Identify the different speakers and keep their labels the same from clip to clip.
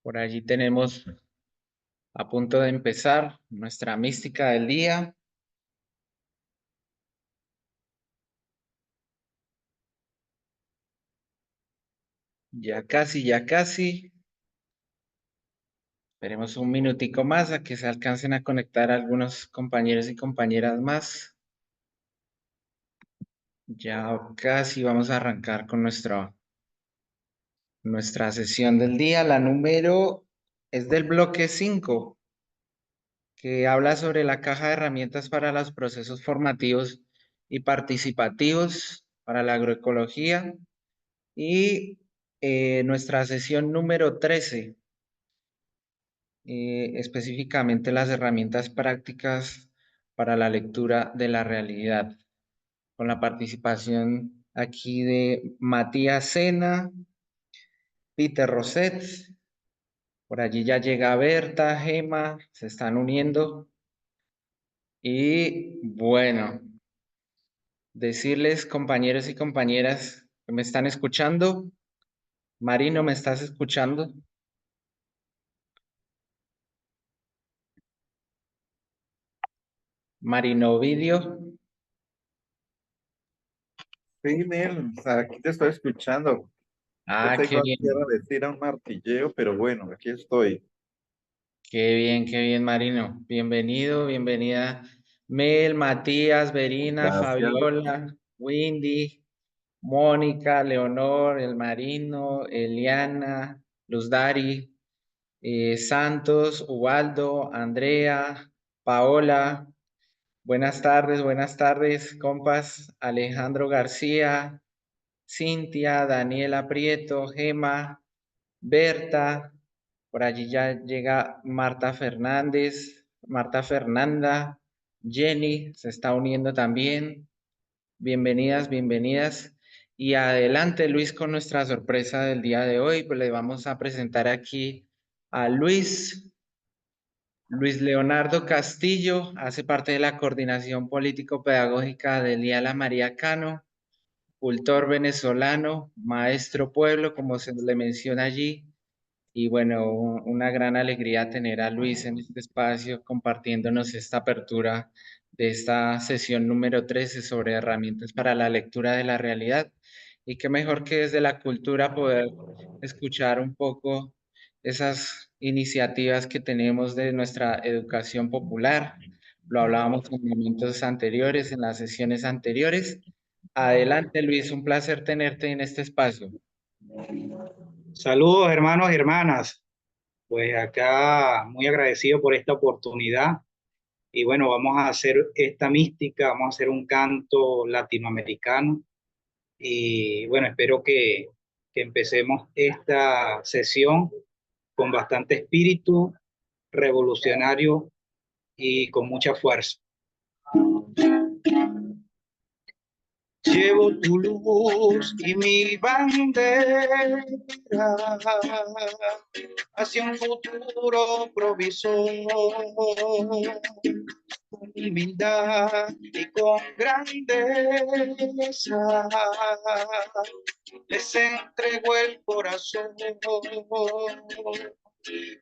Speaker 1: Por allí tenemos a punto de empezar nuestra mística del día. Ya casi, ya casi. Esperemos un minutico más a que se alcancen a conectar algunos compañeros y compañeras más. Ya casi vamos a arrancar con nuestra sesión del día. La número es del bloque 5, que habla sobre la caja de herramientas para los procesos formativos y participativos para la agroecología. Y nuestra sesión número 13, específicamente las herramientas prácticas para la lectura de la realidad, con la participación aquí de Matías Sena, Peter Roset, por allí ya llega Berta, Gema, se están uniendo. Y bueno, decirles, compañeros y compañeras que me están escuchando. Marino, ¿me estás escuchando? Marino Video.
Speaker 2: Sí, Nel, o sea, aquí te estoy escuchando.
Speaker 1: Ah,
Speaker 2: Pensé que
Speaker 1: qué
Speaker 2: ibas
Speaker 1: bien,
Speaker 2: a decir a un martilleo, pero bueno, aquí estoy.
Speaker 1: qué bien, Marino. Bienvenido, bienvenida. Mel, Matías, Verina,
Speaker 2: Gracias.
Speaker 1: Fabiola, Windy, Mónica, Leonor, El Marino, Eliana, Luz Dari, Santos, Ubaldo, Andrea, Paola. Buenas tardes, compas. Alejandro García, Cintia, Daniela Prieto, Gema, Berta. Por allí ya llega Marta Fernández, Marta Fernanda, Jenny se está uniendo también. Bienvenidas, bienvenidas. Y adelante, Luis, con nuestra sorpresa del día de hoy. Pues le vamos a presentar aquí a Luis Leonardo Castillo, hace parte de la coordinación político-pedagógica de Liala María Cano, cultor venezolano, maestro pueblo, como se le menciona allí. Y bueno, una gran alegría tener a Luis en este espacio compartiéndonos esta apertura de esta sesión número 13 sobre herramientas para la lectura de la realidad. Y qué mejor que desde la cultura poder escuchar un poco esas iniciativas que tenemos de nuestra educación popular. Lo hablábamos en momentos anteriores, en las sesiones anteriores. Adelante, Luis, un placer tenerte en este espacio.
Speaker 3: Saludos hermanos y hermanas, pues acá muy agradecido por esta oportunidad y bueno, vamos a hacer esta mística, vamos a hacer un canto latinoamericano y bueno, espero que empecemos esta sesión con bastante espíritu revolucionario y con mucha fuerza. Llevo tu luz y mi bandera hacia un futuro provisor, con humildad y con grandeza. Les entrego el corazón.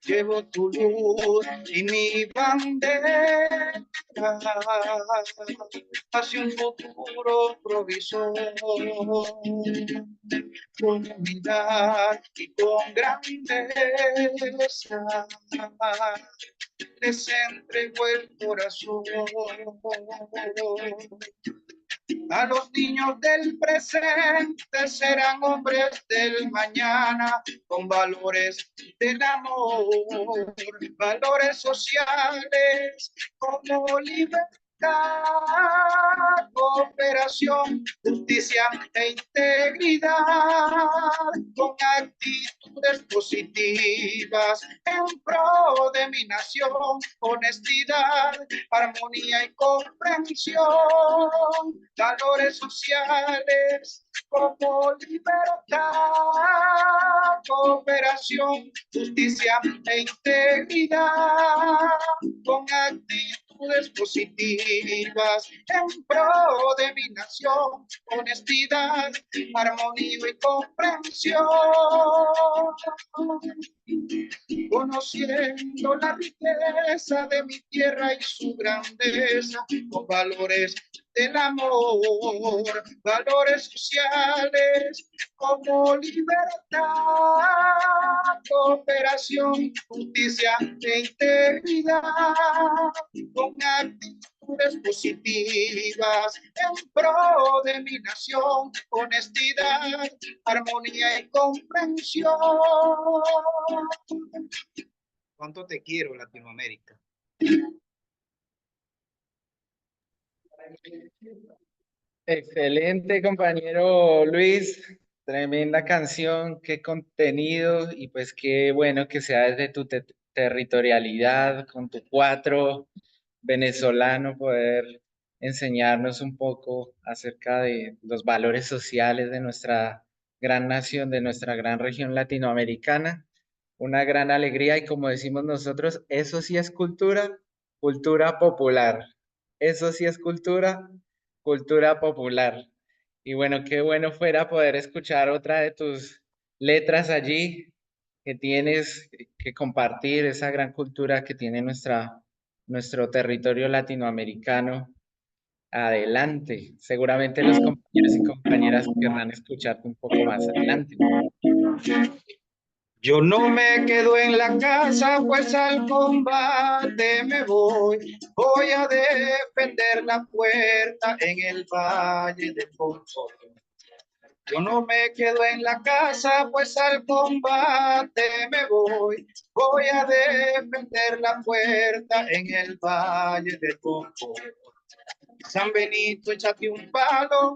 Speaker 3: Llevo tu luz y mi bandera hacia un futuro provisor, con humildad y con grandeza. Les entrego el corazón. A los niños del presente serán hombres del mañana con valores del amor, valores sociales como libertad, cooperación, justicia e integridad, con actitudes positivas en pro de mi nación, honestidad, armonía y comprensión, valores sociales como libertad, cooperación, justicia e integridad, con actitudes positivas en pro de mi nación, honestidad, armonía y comprensión.
Speaker 4: conociendo la riqueza de mi tierra y su grandeza, con valores del amor, valores sociales como libertad, cooperación, justicia e integridad, con actitudes positivas en pro de mi nación, honestidad, armonía y comprensión.
Speaker 3: ¿Cuánto te quiero, Latinoamérica?
Speaker 1: Excelente, compañero Luis. Tremenda canción, qué contenido y pues qué bueno que sea desde tu territorialidad, con tu cuatro venezolano, poder enseñarnos un poco acerca de los valores sociales de nuestra gran nación, de nuestra gran región latinoamericana. Una gran alegría y como decimos nosotros, eso sí es cultura, cultura popular. Eso sí es cultura, cultura popular. Y bueno, qué bueno fuera poder escuchar otra de tus letras allí que tienes que compartir, esa gran cultura que tiene nuestro territorio latinoamericano. Adelante. Seguramente los compañeros y compañeras querrán escucharte un poco más adelante.
Speaker 4: Yo no me quedo en la casa, pues al combate me voy. Voy a defender la puerta en el Valle de Fonso. Yo no me quedo en la casa, pues al combate me voy. Voy a defender la puerta en el Valle de Fonso. San Benito, échate un palo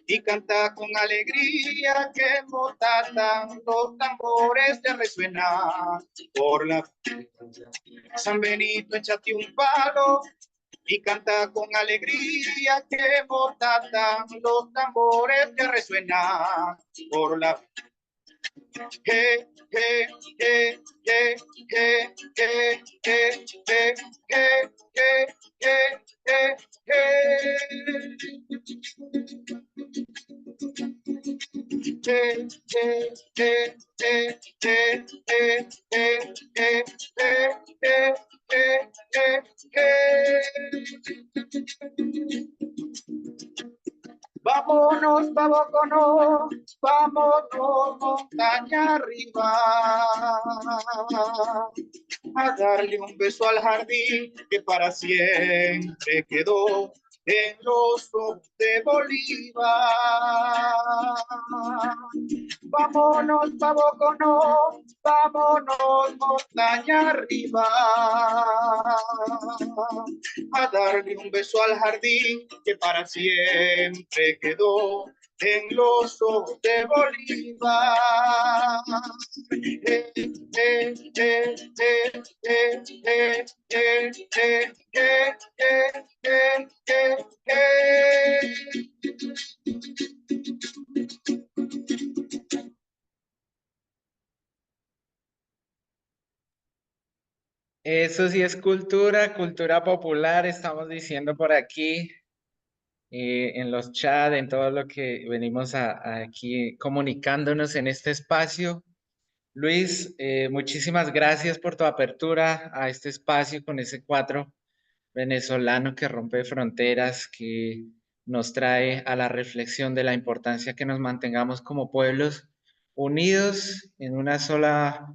Speaker 4: y canta con alegría, que motatan los tambores de resuenan por la... San Benito, échate un palo y canta con alegría, que motatan los tambores que resuenan por la... Hey, hey, hey, hey, hey, hey, hey, hey, hey, hey, hey, Vámonos, vámonos, vámonos montaña arriba, a darle un beso al jardín que para siempre quedó en los ojos de Bolívar. Vámonos, vámonos, vámonos montaña arriba, a darle un beso al jardín que para siempre quedó en los ojos de Bolívar.
Speaker 1: Eso sí es cultura, cultura popular, estamos diciendo por aquí, en los chats, en todo lo que venimos aquí comunicándonos en este espacio. Luis, muchísimas gracias por tu apertura a este espacio con ese cuatro venezolano que rompe fronteras, que nos trae a la reflexión de la importancia que nos mantengamos como pueblos unidos en una sola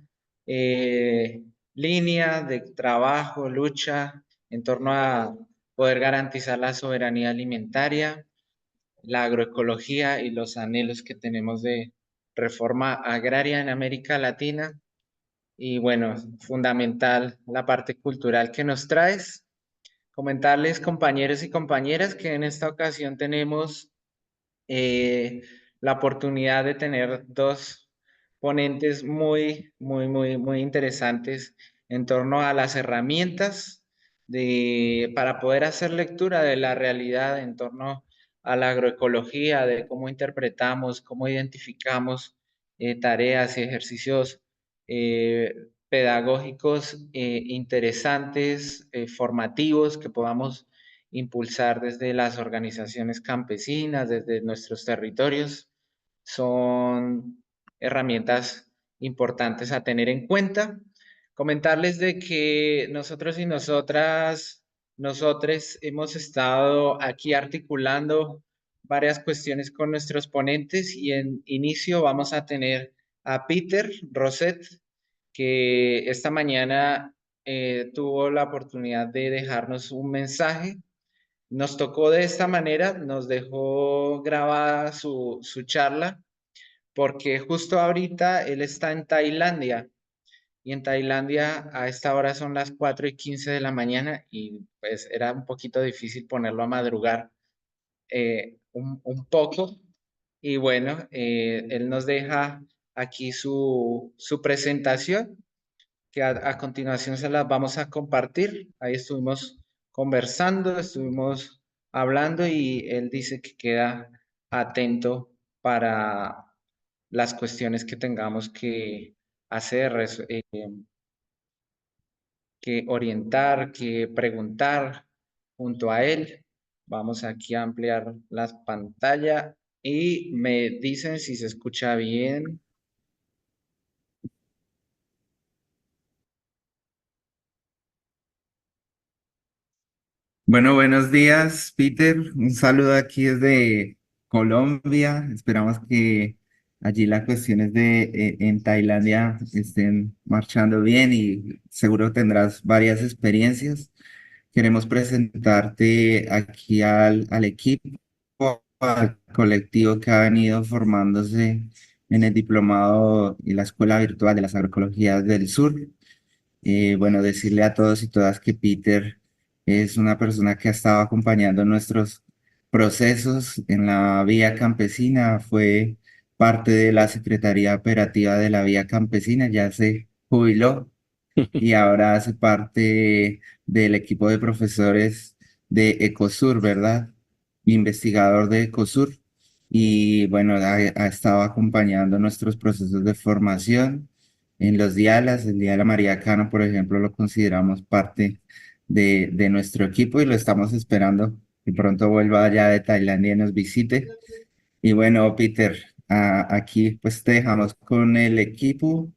Speaker 1: línea de trabajo, lucha en torno a poder garantizar la soberanía alimentaria, la agroecología y los anhelos que tenemos de reforma agraria en América Latina. Y bueno, fundamental la parte cultural que nos traes. Comentarles, compañeros y compañeras, que en esta ocasión tenemos eh, la oportunidad de tener dos ponentes muy interesantes en torno a las herramientas para poder hacer lectura de la realidad en torno a la agroecología, de cómo interpretamos, cómo identificamos tareas y ejercicios pedagógicos interesantes, formativos, que podamos impulsar desde las organizaciones campesinas, desde nuestros territorios. Son herramientas importantes a tener en cuenta. Comentarles de que nosotros y nosotres hemos estado aquí articulando varias cuestiones con nuestros ponentes y en inicio vamos a tener a Peter Roset, que esta mañana tuvo la oportunidad de dejarnos un mensaje. Nos tocó de esta manera, nos dejó grabada su charla, porque justo ahorita él está en Tailandia y en Tailandia a esta hora son las 4:15 de la mañana y pues era un poquito difícil ponerlo a madrugar un poco. Y bueno, él nos deja aquí su presentación, que a continuación se las vamos a compartir. Ahí estuvimos conversando, estuvimos hablando y él dice que queda atento para las cuestiones que tengamos que hacer, que orientar, que preguntar junto a él. Vamos aquí a ampliar la pantalla y me dicen si se escucha bien.
Speaker 2: Bueno, buenos días, Peter. Un saludo aquí desde Colombia. Esperamos que allí las cuestiones en Tailandia estén marchando bien y seguro tendrás varias experiencias. Queremos presentarte aquí al equipo, al colectivo que ha venido formándose en el diplomado y la Escuela Virtual de las Agroecologías del Sur. Bueno, decirle a todos y todas que Peter es una persona que ha estado acompañando nuestros procesos en la Vía Campesina, fue parte de la Secretaría Operativa de la Vía Campesina, ya se jubiló y ahora hace parte del equipo de profesores de Ecosur, ¿verdad? Investigador de Ecosur. Y bueno, ha estado acompañando nuestros procesos de formación en los dialas. El Día de la María Cano, por ejemplo, lo consideramos parte de nuestro equipo y lo estamos esperando que pronto vuelva allá de Tailandia y nos visite. Y bueno, Peter, aquí pues te dejamos con el equipo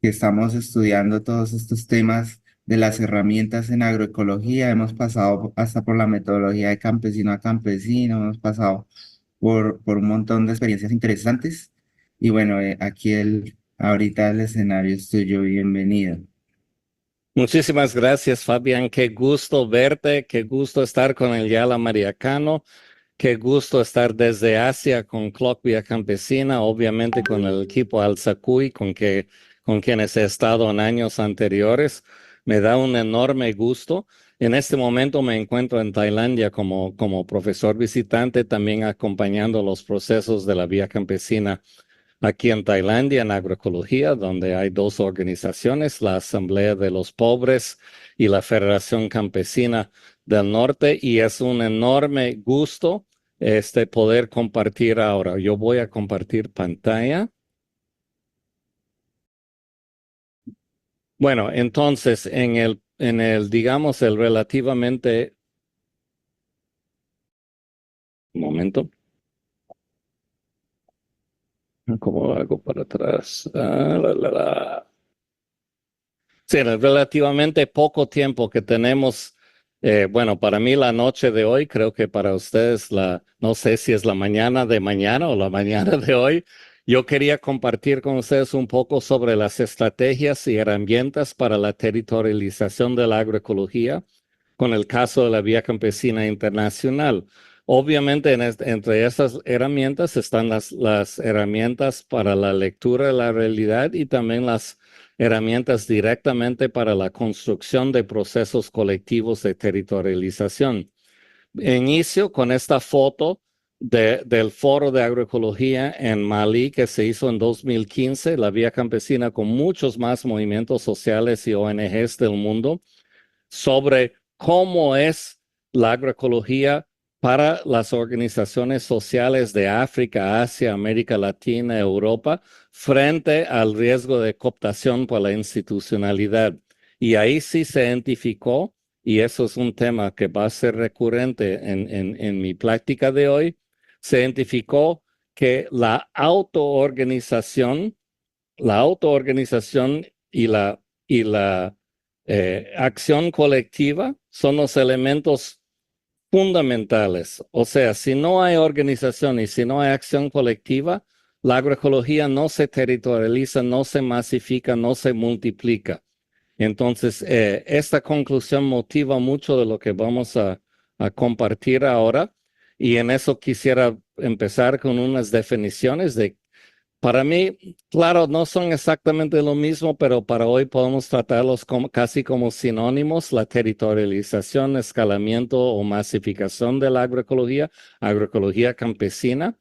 Speaker 2: que estamos estudiando todos estos temas de las herramientas en agroecología. Hemos pasado hasta por la metodología de campesino a campesino, hemos pasado por un montón de experiencias interesantes. Y bueno, ahorita el escenario es tuyo, bienvenido.
Speaker 5: Muchísimas gracias, Fabián. Qué gusto verte, qué gusto estar con el Yala Mariacano, qué gusto estar desde Asia con Clock Vía Campesina, obviamente con el equipo Alzacuy, con quienes he estado en años anteriores. Me da un enorme gusto. En este momento me encuentro en Tailandia como profesor visitante, también acompañando los procesos de la Vía Campesina aquí en Tailandia, en agroecología, donde hay dos organizaciones, la Asamblea de los Pobres y la Federación Campesina del Norte, y es un enorme gusto poder compartir ahora. Yo voy a compartir pantalla. Bueno, entonces, digamos, el relativamente... Un momento. ¿Cómo hago para atrás? Sí, en el relativamente poco tiempo que tenemos, bueno, para mí la noche de hoy, creo que para ustedes no sé si es la mañana de mañana o la mañana de hoy, yo quería compartir con ustedes un poco sobre las estrategias y herramientas para la territorialización de la agroecología con el caso de la Vía Campesina Internacional. Obviamente, entre esas herramientas están las herramientas para la lectura de la realidad y también las herramientas directamente para la construcción de procesos colectivos de territorialización. Inicio con esta foto del Foro de Agroecología en Malí que se hizo en 2015, la Vía Campesina con muchos más movimientos sociales y ONGs del mundo, sobre cómo es la agroecología para las organizaciones sociales de África, Asia, América Latina, Europa, frente al riesgo de cooptación por la institucionalidad. Y ahí sí se identificó, y eso es un tema que va a ser recurrente en mi práctica de hoy, se identificó que la autoorganización y la y la acción colectiva son los elementos fundamentales. O sea, si no hay organización y si no hay acción colectiva, la agroecología no se territorializa, no se masifica, no se multiplica. Entonces, esta conclusión motiva mucho de lo que vamos a compartir ahora. Y en eso quisiera empezar con unas definiciones de, para mí, claro, no son exactamente lo mismo, pero para hoy podemos tratarlos como, casi como sinónimos: la territorialización, escalamiento o masificación de la agroecología campesina,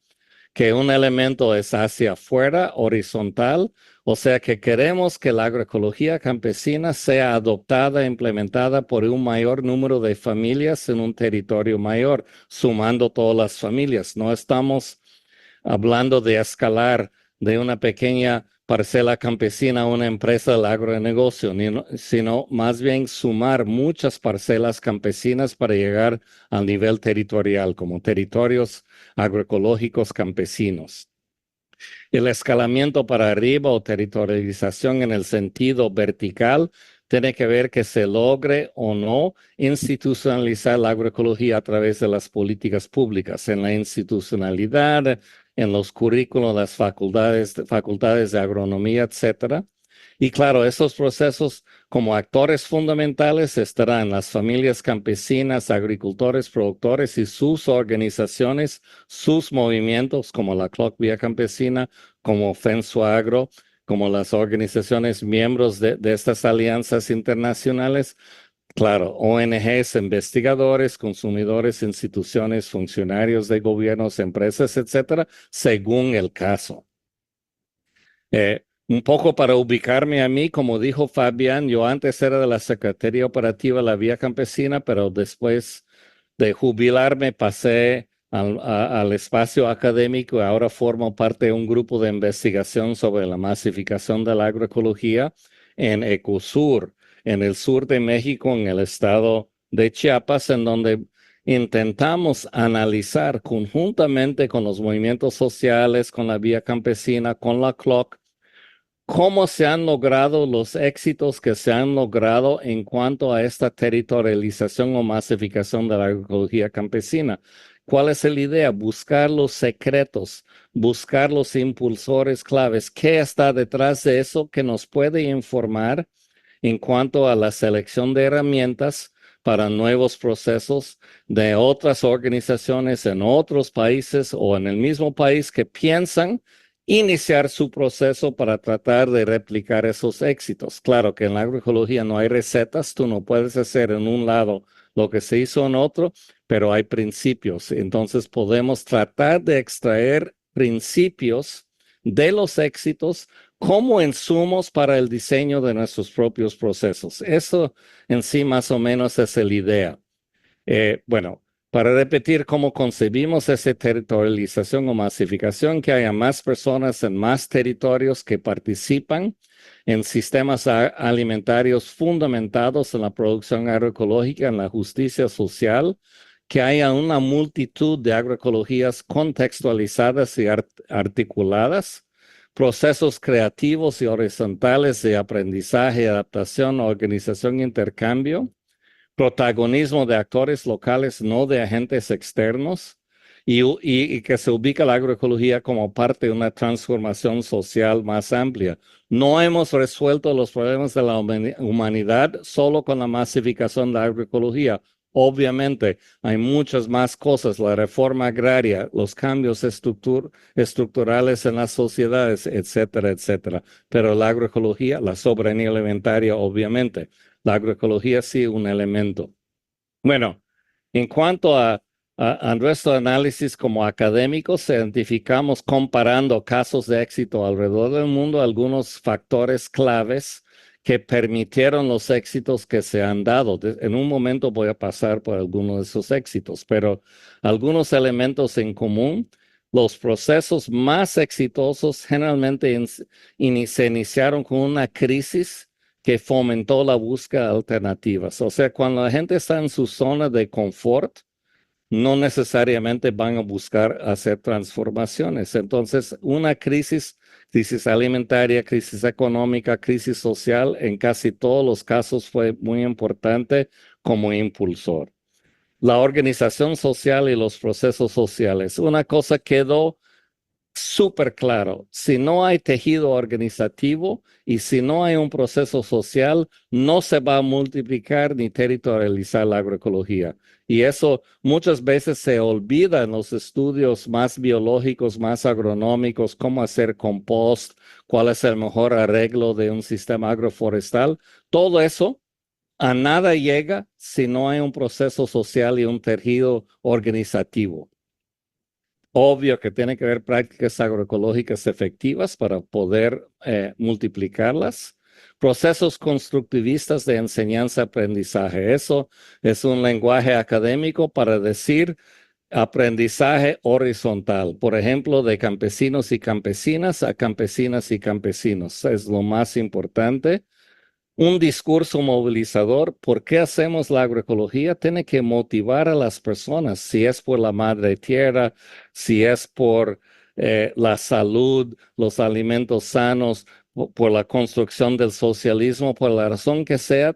Speaker 5: que un elemento es hacia afuera, horizontal, o sea que queremos que la agroecología campesina sea adoptada e implementada por un mayor número de familias en un territorio mayor, sumando todas las familias. No estamos hablando de escalar de una pequeña parcela campesina a una empresa del agronegocio, sino más bien sumar muchas parcelas campesinas para llegar al nivel territorial, como territorios agroecológicos campesinos. El escalamiento para arriba o territorialización en el sentido vertical tiene que ver que se logre o no institucionalizar la agroecología a través de las políticas públicas, en la institucionalidad, en los currículos, las facultades de agronomía, etcétera. Y claro, esos procesos como actores fundamentales estarán las familias campesinas, agricultores, productores y sus organizaciones, sus movimientos como la CLOC Vía Campesina, como FENSUAGRO, como las organizaciones miembros de estas alianzas internacionales. Claro, ONGs, investigadores, consumidores, instituciones, funcionarios de gobiernos, empresas, etcétera, según el caso. Un poco para ubicarme a mí, como dijo Fabián, yo antes era de la Secretaría Operativa de la Vía Campesina, pero después de jubilarme pasé al espacio académico y ahora formo parte de un grupo de investigación sobre la masificación de la agroecología en Ecosur, en el sur de México, en el estado de Chiapas, en donde intentamos analizar conjuntamente con los movimientos sociales, con la Vía Campesina, con la CLOC, cómo se han logrado los éxitos que se han logrado en cuanto a esta territorialización o masificación de la agroecología campesina. ¿Cuál es la idea? Buscar los secretos, buscar los impulsores claves. ¿Qué está detrás de eso que nos puede informar en cuanto a la selección de herramientas para nuevos procesos de otras organizaciones en otros países o en el mismo país que piensan iniciar su proceso para tratar de replicar esos éxitos? Claro que en la agroecología no hay recetas, tú no puedes hacer en un lado lo que se hizo en otro, pero hay principios. Entonces podemos tratar de extraer principios de los éxitos como insumos para el diseño de nuestros propios procesos. Eso en sí más o menos es la idea. Bueno, para repetir cómo concebimos esa territorialización o masificación, que haya más personas en más territorios que participan en sistemas alimentarios fundamentados en la producción agroecológica, en la justicia social, que haya una multitud de agroecologías contextualizadas y articuladas, procesos creativos y horizontales de aprendizaje, adaptación, organización e intercambio, protagonismo de actores locales, no de agentes externos, y que se ubica la agroecología como parte de una transformación social más amplia. No hemos resuelto los problemas de la humanidad solo con la masificación de la agroecología. Obviamente, hay muchas más cosas: la reforma agraria, los cambios estructurales en las sociedades, etcétera, etcétera. Pero la agroecología, la soberanía alimentaria, obviamente. La agroecología sí, un elemento. Bueno, en cuanto a nuestro análisis como académicos, identificamos, comparando casos de éxito alrededor del mundo, algunos factores claves que permitieron los éxitos que se han dado. En un momento voy a pasar por algunos de esos éxitos, pero algunos elementos en común. Los procesos más exitosos generalmente se iniciaron con una crisis que fomentó la búsqueda de alternativas. O sea, cuando la gente está en su zona de confort, no necesariamente van a buscar hacer transformaciones. Entonces, una crisis alimentaria, crisis económica, crisis social, en casi todos los casos fue muy importante como impulsor. La organización social y los procesos sociales. Una cosa quedó súper claro: si no hay tejido organizativo y si no hay un proceso social, no se va a multiplicar ni territorializar la agroecología. Y eso muchas veces se olvida en los estudios más biológicos, más agronómicos: cómo hacer compost, cuál es el mejor arreglo de un sistema agroforestal. Todo eso a nada llega si no hay un proceso social y un tejido organizativo. Obvio que tiene que haber prácticas agroecológicas efectivas para poder multiplicarlas. Procesos constructivistas de enseñanza-aprendizaje. Eso es un lenguaje académico para decir aprendizaje horizontal. Por ejemplo, de campesinos y campesinas a campesinas y campesinos. Es lo más importante. Un discurso movilizador. ¿Por qué hacemos la agroecología? Tiene que motivar a las personas, si es por la madre tierra, si es por la salud, los alimentos sanos, por la construcción del socialismo, por la razón que sea.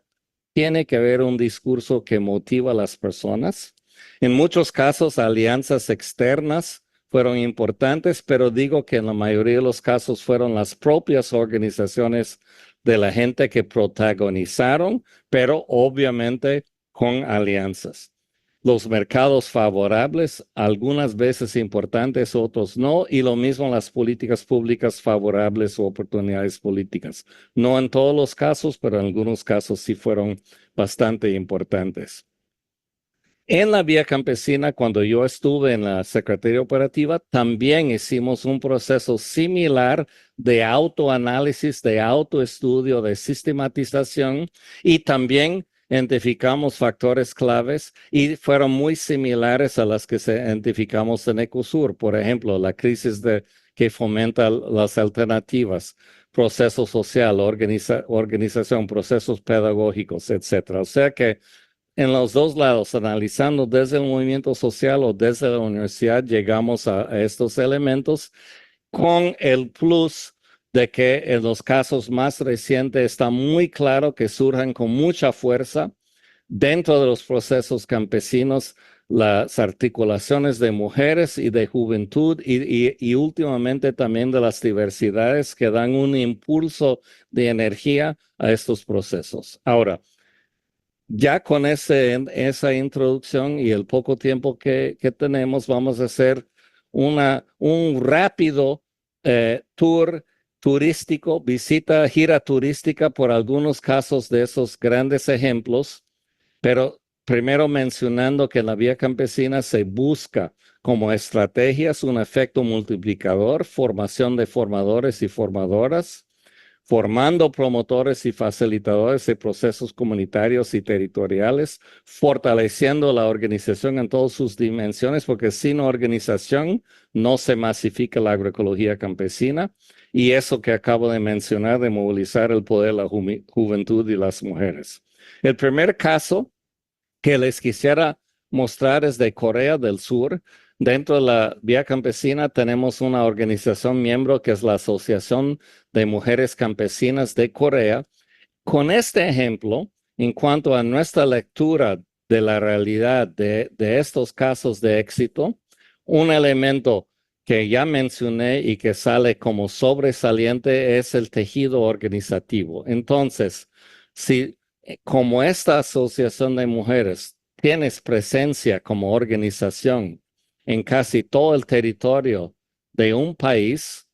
Speaker 5: Tiene que haber un discurso que motiva a las personas. En muchos casos, alianzas externas fueron importantes, pero digo que en la mayoría de los casos fueron las propias organizaciones de la gente que protagonizaron, pero obviamente con alianzas. Los mercados favorables, algunas veces importantes, otros no, y lo mismo las políticas públicas favorables o oportunidades políticas. No en todos los casos, pero en algunos casos sí fueron bastante importantes. En la Vía Campesina, cuando yo estuve en la Secretaría Operativa, también hicimos un proceso similar de autoanálisis, de autoestudio, de sistematización, y también identificamos factores claves y fueron muy similares a las que se identificamos en Ecosur. Por ejemplo, la crisis que fomenta las alternativas, proceso social, organización, procesos pedagógicos, etcétera. O sea que en los dos lados, analizando desde el movimiento social o desde la universidad, llegamos a estos elementos, con el plus de que en los casos más recientes está muy claro que surjan con mucha fuerza dentro de los procesos campesinos las articulaciones de mujeres y de juventud y últimamente también de las diversidades, que dan un impulso de energía a estos procesos. Ahora, ya con esa introducción y el poco tiempo que tenemos, vamos a hacer un rápido tour turístico, gira turística por algunos casos de esos grandes ejemplos, pero primero mencionando que en la Vía Campesina se busca como estrategias un efecto multiplicador, formación de formadores y formadoras, formando promotores y facilitadores de procesos comunitarios y territoriales, fortaleciendo la organización en todas sus dimensiones, porque sin organización no se masifica la agroecología campesina, y eso que acabo de mencionar de movilizar el poder de la juventud y las mujeres. El primer caso que les quisiera mostrar es de Corea del Sur. Dentro de la Vía Campesina tenemos una organización miembro que es la Asociación de Mujeres Campesinas de Corea. Con este ejemplo, en cuanto a nuestra lectura de la realidad de estos casos de éxito, un elemento que ya mencioné y que sale como sobresaliente es el tejido organizativo. Entonces, si como esta asociación de mujeres tienes presencia como organización en casi todo el territorio de un país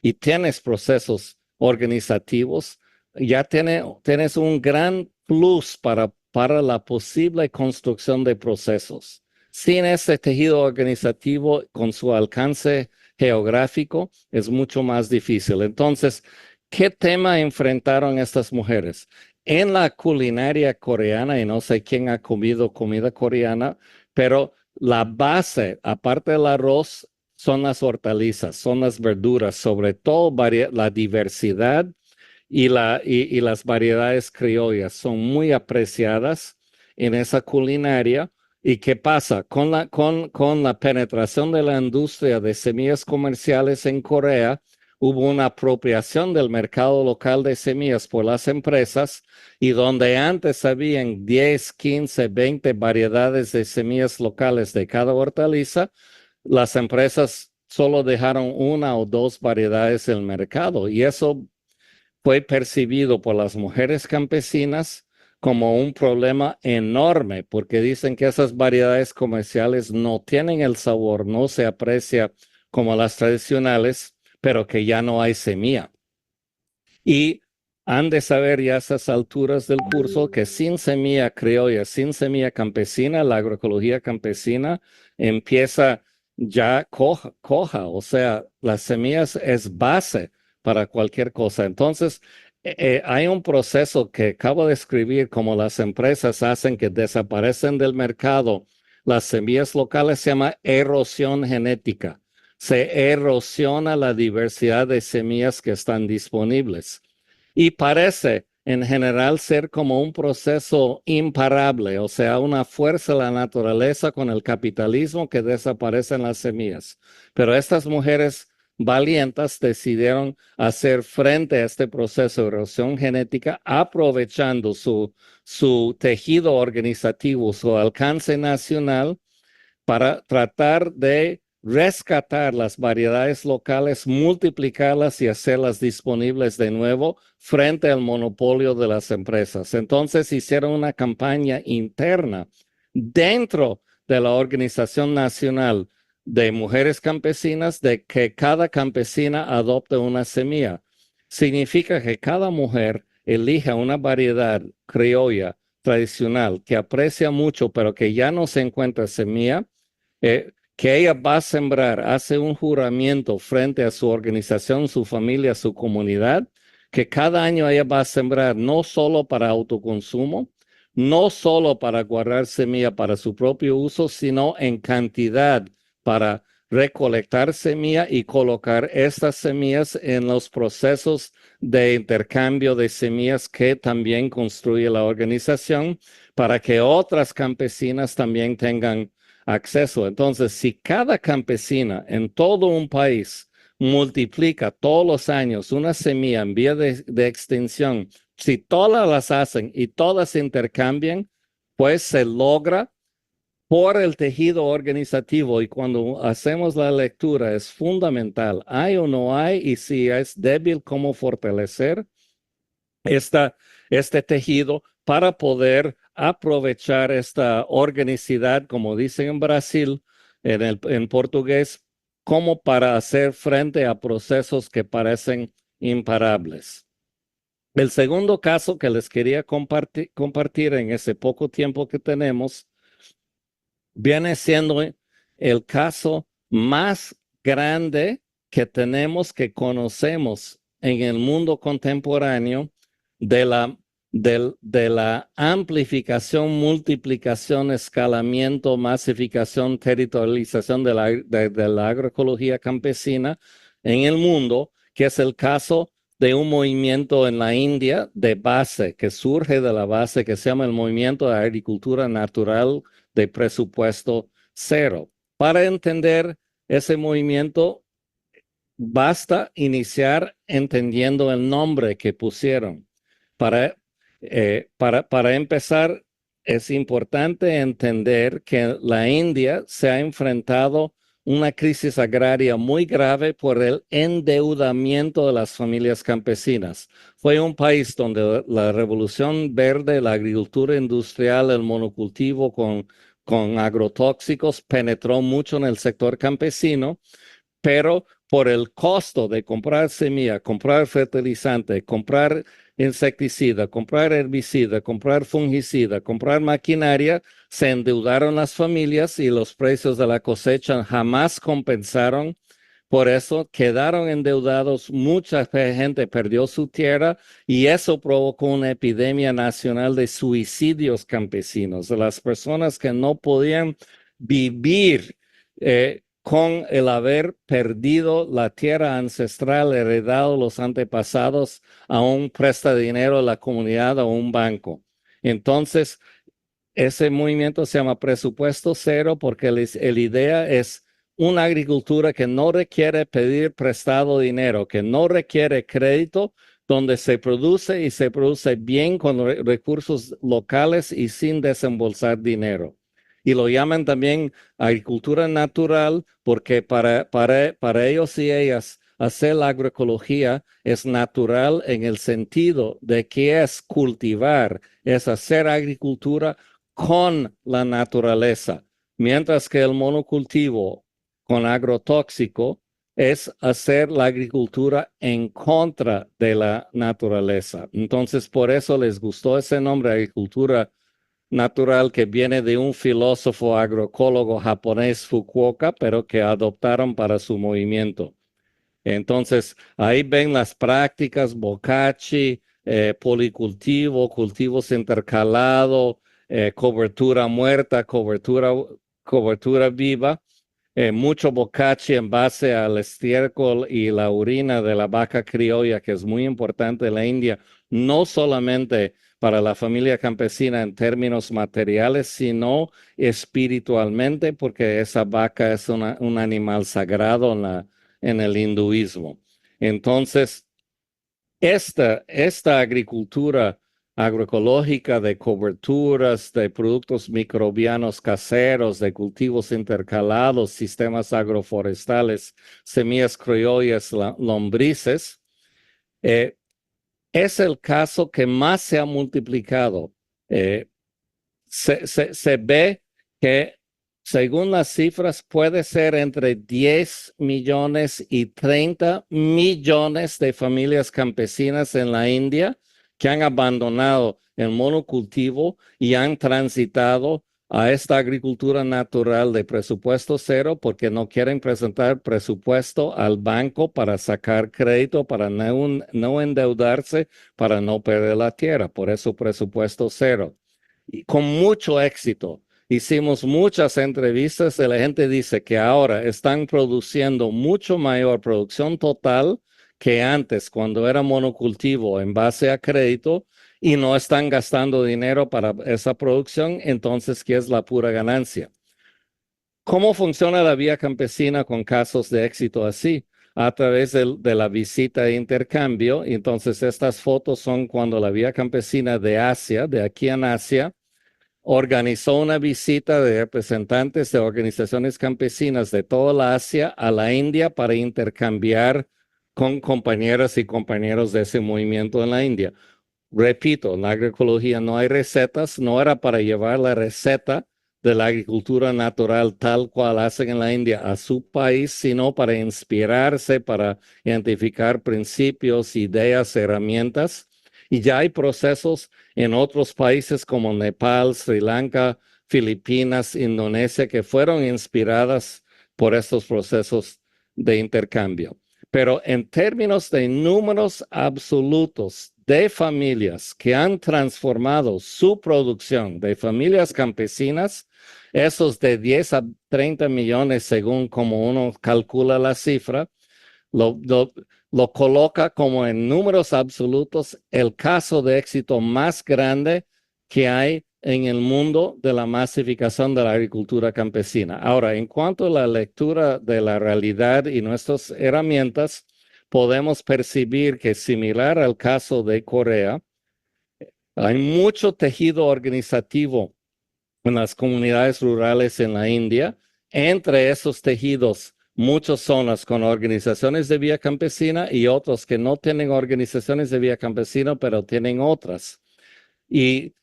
Speaker 5: y tienes procesos organizativos, ya tienes un gran plus para la posible construcción de procesos. Sin ese tejido organizativo, con su alcance geográfico, es mucho más difícil. Entonces, ¿qué tema enfrentaron estas mujeres? En la culinaria coreana, y no sé quién ha comido comida coreana, pero la base, aparte del arroz, son las hortalizas, son las verduras, sobre todo la diversidad y las variedades criollas son muy apreciadas en esa culinaria, ¿Y qué pasa? Con la penetración de la industria de semillas comerciales en Corea, hubo una apropiación del mercado local de semillas por las empresas, y donde antes habían 10, 15, 20 variedades de semillas locales de cada hortaliza, las empresas solo dejaron una o dos variedades en el mercado, y eso fue percibido por las mujeres campesinas como un problema enorme, porque dicen que esas variedades comerciales no tienen el sabor, no se aprecia como las tradicionales, pero que ya no hay semilla. Y han de saber ya a esas alturas del curso que sin semilla criolla, sin semilla campesina, la agroecología campesina empieza ya coja, o sea, las semillas es base para cualquier cosa. Entonces, hay un proceso que acabo de escribir, como las empresas hacen que desaparecen del mercado las semillas locales, se llama erosión genética. Se erosiona la diversidad de semillas que están disponibles. Y parece en general ser como un proceso imparable, o sea, una fuerza de la naturaleza con el capitalismo que desaparecen las semillas. Pero estas mujeres valientes decidieron hacer frente a este proceso de erosión genética, aprovechando su tejido organizativo, su alcance nacional, para tratar de rescatar las variedades locales, multiplicarlas y hacerlas disponibles de nuevo frente al monopolio de las empresas. Entonces hicieron una campaña interna dentro de la Organización Nacional de Mujeres Campesinas de que cada campesina adopte una semilla. Significa que cada mujer elija una variedad criolla tradicional que aprecia mucho, pero que ya no se encuentra semilla, que ella va a sembrar, hace un juramento frente a su organización, su familia, su comunidad, que cada año ella va a sembrar no solo para autoconsumo, no solo para guardar semilla para su propio uso, sino en cantidad para recolectar semilla y colocar estas semillas en los procesos de intercambio de semillas que también construye la organización, para que otras campesinas también tengan acceso. Entonces, si cada campesina en todo un país multiplica todos los años una semilla en vía de extinción, si todas las hacen y todas se intercambian, pues se logra por el tejido organizativo. Y cuando hacemos la lectura es fundamental, hay o no hay, y si es débil, cómo fortalecer este tejido para poder aprovechar esta organicidad, como dicen en Brasil, en portugués, como para hacer frente a procesos que parecen imparables. El segundo caso que les quería compartir en ese poco tiempo que tenemos viene siendo el caso más grande que tenemos, que conocemos en el mundo contemporáneo, de la amplificación, multiplicación, escalamiento, masificación, territorialización de la agroecología campesina en el mundo, que es el caso de un movimiento en la India de base, que surge de la base, que se llama el Movimiento de Agricultura Natural de Presupuesto Cero. Para entender ese movimiento, basta iniciar entendiendo el nombre que pusieron. Para empezar, es importante entender que la India se ha enfrentado una crisis agraria muy grave por el endeudamiento de las familias campesinas. Fue un país donde la revolución verde, la agricultura industrial, el monocultivo con agrotóxicos penetró mucho en el sector campesino, pero por el costo de comprar semilla, comprar fertilizante, comprar insecticida, comprar herbicida, comprar fungicida, comprar maquinaria, se endeudaron las familias y los precios de la cosecha jamás compensaron. Por eso quedaron endeudados, mucha gente perdió su tierra, y eso provocó una epidemia nacional de suicidios campesinos, de las personas que no podían vivir con el haber perdido la tierra ancestral, heredado los antepasados a un prestadinero de la comunidad o un banco. Entonces, ese movimiento se llama presupuesto cero porque la idea es una agricultura que no requiere pedir prestado dinero, que no requiere crédito, donde se produce y se produce bien con recursos locales y sin desembolsar dinero. Y lo llaman también agricultura natural porque para ellos y ellas hacer la agroecología es natural en el sentido de que es cultivar, es hacer agricultura con la naturaleza, mientras que el monocultivo con agrotóxico es hacer la agricultura en contra de la naturaleza. Entonces, por eso les gustó ese nombre, agricultura natural, que viene de un filósofo agroecólogo japonés, Fukuoka, pero que adoptaron para su movimiento. Entonces, ahí ven las prácticas, bokashi, policultivo, cultivos intercalados, cobertura muerta, cobertura viva, mucho bokashi en base al estiércol y la orina de la vaca criolla, que es muy importante en la India, no solamente para la familia campesina en términos materiales, sino espiritualmente, porque esa vaca es un animal sagrado en el hinduismo. Entonces, esta agricultura agroecológica de coberturas, de productos microbianos caseros, de cultivos intercalados, sistemas agroforestales, semillas criollas, lombrices, es el caso que más se ha multiplicado. Se ve que, según las cifras, puede ser entre 10 millones y 30 millones de familias campesinas en la India que han abandonado el monocultivo y han transitado a esta agricultura natural de presupuesto cero porque no quieren presentar presupuesto al banco para sacar crédito, para no endeudarse, para no perder la tierra. Por eso presupuesto cero. Y con mucho éxito. Hicimos muchas entrevistas y la gente dice que ahora están produciendo mucho mayor producción total que antes, cuando era monocultivo en base a crédito, y no están gastando dinero para esa producción, entonces, ¿qué es la pura ganancia? ¿Cómo funciona la vía campesina con casos de éxito así? A través de la visita de intercambio. Entonces, estas fotos son cuando la vía campesina de Asia, de aquí en Asia, organizó una visita de representantes de organizaciones campesinas de toda la Asia a la India para intercambiar con compañeras y compañeros de ese movimiento en la India. Repito, en la agroecología no hay recetas, no era para llevar la receta de la agricultura natural tal cual hacen en la India a su país, sino para inspirarse, para identificar principios, ideas, herramientas. Y ya hay procesos en otros países como Nepal, Sri Lanka, Filipinas, Indonesia, que fueron inspiradas por estos procesos de intercambio. Pero en términos de números absolutos de familias que han transformado su producción, de familias campesinas, esos de 10 a 30 millones, según como uno calcula la cifra, lo coloca como en números absolutos el caso de éxito más grande que hay en el mundo de la masificación de la agricultura campesina. Ahora, en cuanto a la lectura de la realidad y nuestras herramientas, podemos percibir que, similar al caso de Corea, hay mucho tejido organizativo en las comunidades rurales en la India. Entre esos tejidos, muchas zonas con organizaciones de vía campesina y otros que no tienen organizaciones de vía campesina, pero tienen otras. Y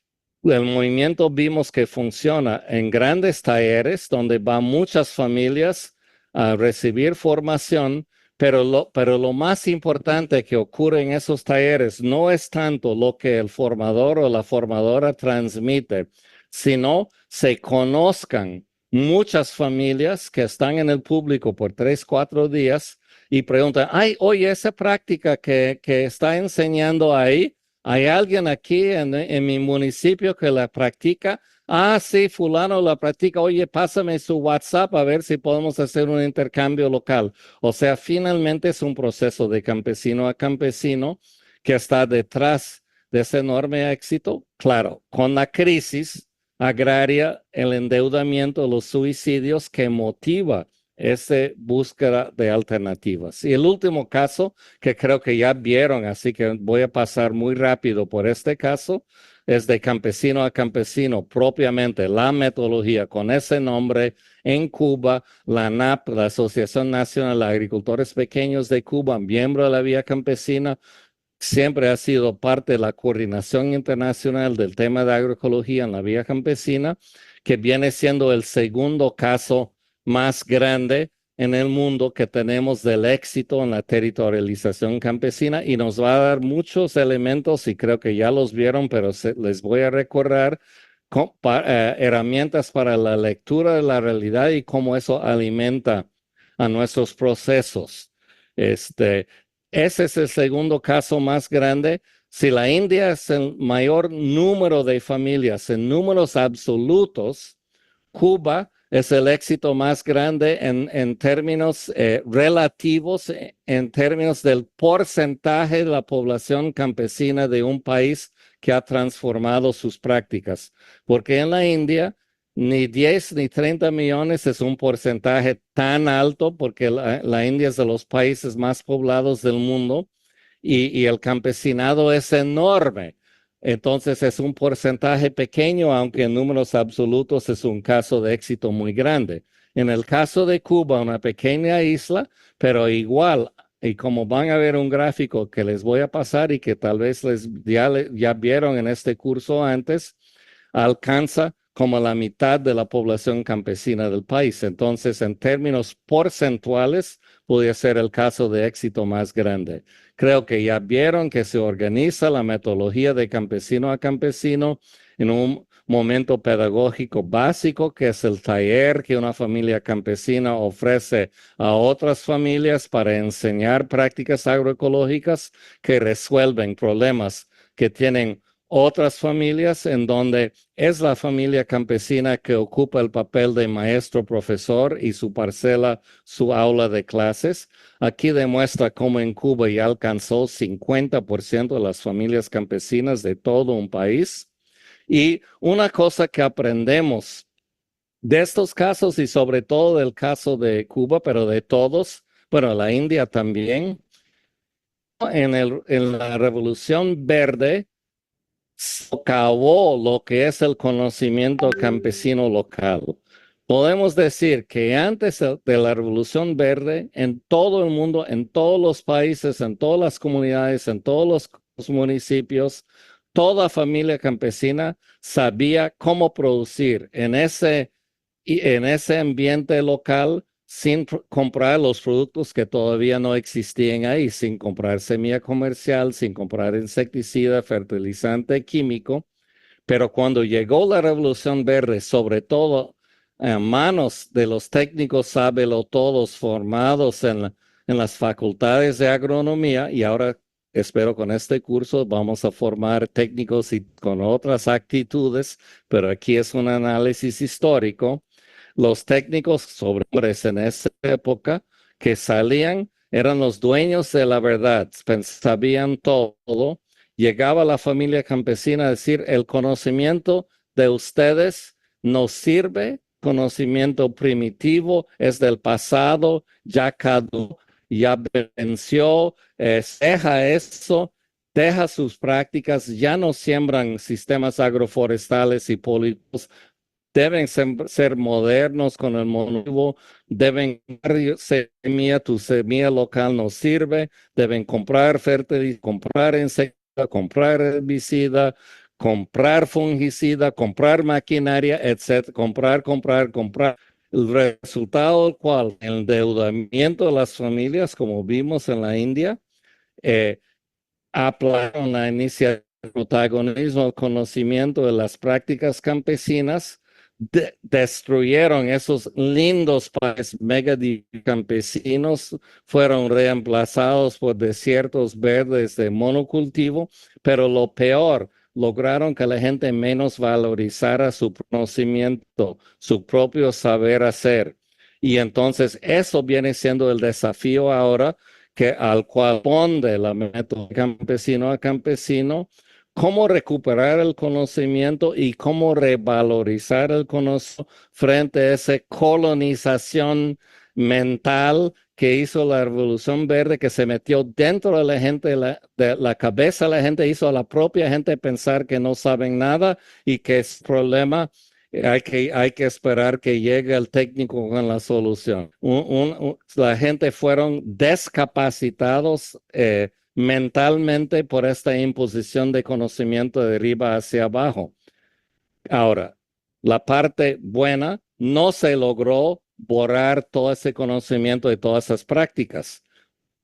Speaker 5: el movimiento vimos que funciona en grandes talleres donde van muchas familias a recibir formación, pero lo más importante que ocurre en esos talleres no es tanto lo que el formador o la formadora transmite, sino se conozcan muchas familias que están en el público por 3, 4 días y preguntan, ay, oye, esa práctica que está enseñando ahí, ¿hay alguien aquí en mi municipio que la practica? Ah, sí, fulano la practica. Oye, pásame su WhatsApp a ver si podemos hacer un intercambio local. O sea, finalmente es un proceso de campesino a campesino que está detrás de ese enorme éxito. Claro, con la crisis agraria, el endeudamiento, los suicidios que motiva esa búsqueda de alternativas. Y el último caso que creo que ya vieron, así que voy a pasar muy rápido por este caso, es de campesino a campesino, propiamente la metodología con ese nombre en Cuba, la ANAP, la Asociación Nacional de Agricultores Pequeños de Cuba, miembro de la Vía Campesina, siempre ha sido parte de la coordinación internacional del tema de agroecología en la Vía Campesina, que viene siendo el segundo caso más grande en el mundo que tenemos del éxito en la territorialización campesina y nos va a dar muchos elementos y creo que ya los vieron, pero les voy a recordar herramientas para la lectura de la realidad y cómo eso alimenta a nuestros procesos. Ese es el segundo caso más grande. Si la India es el mayor número de familias en números absolutos, Cuba es el éxito más grande en términos relativos, en términos del porcentaje de la población campesina de un país que ha transformado sus prácticas. Porque en la India, ni 10 ni 30 millones es un porcentaje tan alto, porque la India es de los países más poblados del mundo y el campesinado es enorme. Entonces es un porcentaje pequeño, aunque en números absolutos es un caso de éxito muy grande. En el caso de Cuba, una pequeña isla, pero igual, y como van a ver un gráfico que les voy a pasar y que tal vez ya vieron en este curso antes, alcanza como la mitad de la población campesina del país. Entonces, en términos porcentuales, podría ser el caso de éxito más grande. Creo que ya vieron que se organiza la metodología de campesino a campesino en un momento pedagógico básico, que es el taller que una familia campesina ofrece a otras familias para enseñar prácticas agroecológicas que resuelven problemas que tienen otras familias, en donde es la familia campesina que ocupa el papel de maestro, profesor y su parcela, su aula de clases. Aquí demuestra cómo en Cuba ya alcanzó 50% de las familias campesinas de todo un país. Y una cosa que aprendemos de estos casos y sobre todo del caso de Cuba, pero de todos, bueno, la India también, en la Revolución Verde, socavó lo que es el conocimiento campesino local. Podemos decir que antes de la Revolución Verde, en todo el mundo, en todos los países, en todas las comunidades, en todos los municipios, toda familia campesina sabía cómo producir en ese ambiente local sin comprar los productos que todavía no existían ahí, sin comprar semilla comercial, sin comprar insecticida, fertilizante químico. Pero cuando llegó la Revolución Verde, sobre todo en manos de los técnicos todos formados en las facultades de agronomía, y ahora espero con este curso vamos a formar técnicos y con otras actitudes, pero aquí es un análisis histórico. Los técnicos sobre hombres en esa época que salían eran los dueños de la verdad, sabían todo. Llegaba la familia campesina a decir, el conocimiento de ustedes nos sirve, conocimiento primitivo, es del pasado, ya caducó, ya venció, deja eso, deja sus prácticas, ya no siembran sistemas agroforestales y políticos, deben ser modernos con el monocultivo, deben semilla, tu semilla local no sirve, deben comprar fertilizante, comprar insecticida, comprar herbicida, comprar fungicida, comprar maquinaria, etc. Comprar. El resultado, ¿cuál? El endeudamiento de las familias, como vimos en la India, aplacaron la iniciativa, el protagonismo, el conocimiento de las prácticas campesinas, destruyeron esos lindos países mega campesinos, fueron reemplazados por desiertos verdes de monocultivo, pero lo peor, lograron que la gente menos valorizara su conocimiento, su propio saber hacer. Y entonces eso viene siendo el desafío ahora, que al cual responde la método campesino a campesino, cómo recuperar el conocimiento y cómo revalorizar el conocimiento frente a esa colonización mental que hizo la Revolución Verde, que se metió dentro de la gente, de la cabeza de la gente, hizo a la propia gente pensar que no saben nada y que es problema. Hay que esperar que llegue el técnico con la solución. La gente fueron descapacitados mentalmente por esta imposición de conocimiento de arriba hacia abajo. Ahora, la parte buena, no se logró borrar todo ese conocimiento de todas esas prácticas.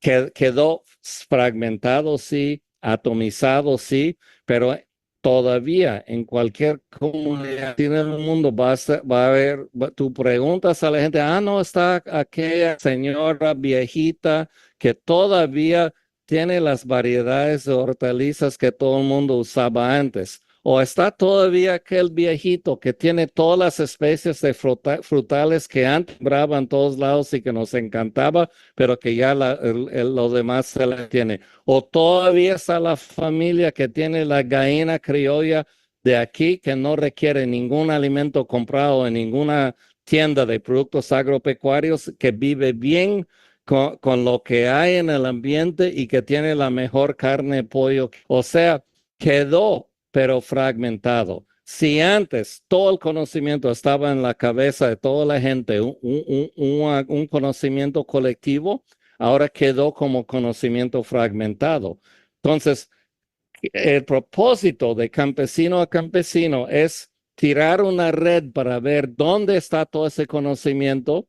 Speaker 5: Quedó fragmentado, sí, atomizado, sí, pero todavía en cualquier comunidad en el mundo va a haber, tú preguntas a la gente, no, está aquella señora viejita que todavía tiene las variedades de hortalizas que todo el mundo usaba antes. O está todavía aquel viejito que tiene todas las especies de frutales que antes sembraban en todos lados y que nos encantaba, pero que ya lo demás se la tiene. O todavía está la familia que tiene la gallina criolla de aquí que no requiere ningún alimento comprado en ninguna tienda de productos agropecuarios, que vive bien con lo que hay en el ambiente y que tiene la mejor carne, pollo. O sea, quedó pero fragmentado. Si antes todo el conocimiento estaba en la cabeza de toda la gente, un conocimiento colectivo, ahora quedó como conocimiento fragmentado. Entonces, el propósito de campesino a campesino es tirar una red para ver dónde está todo ese conocimiento,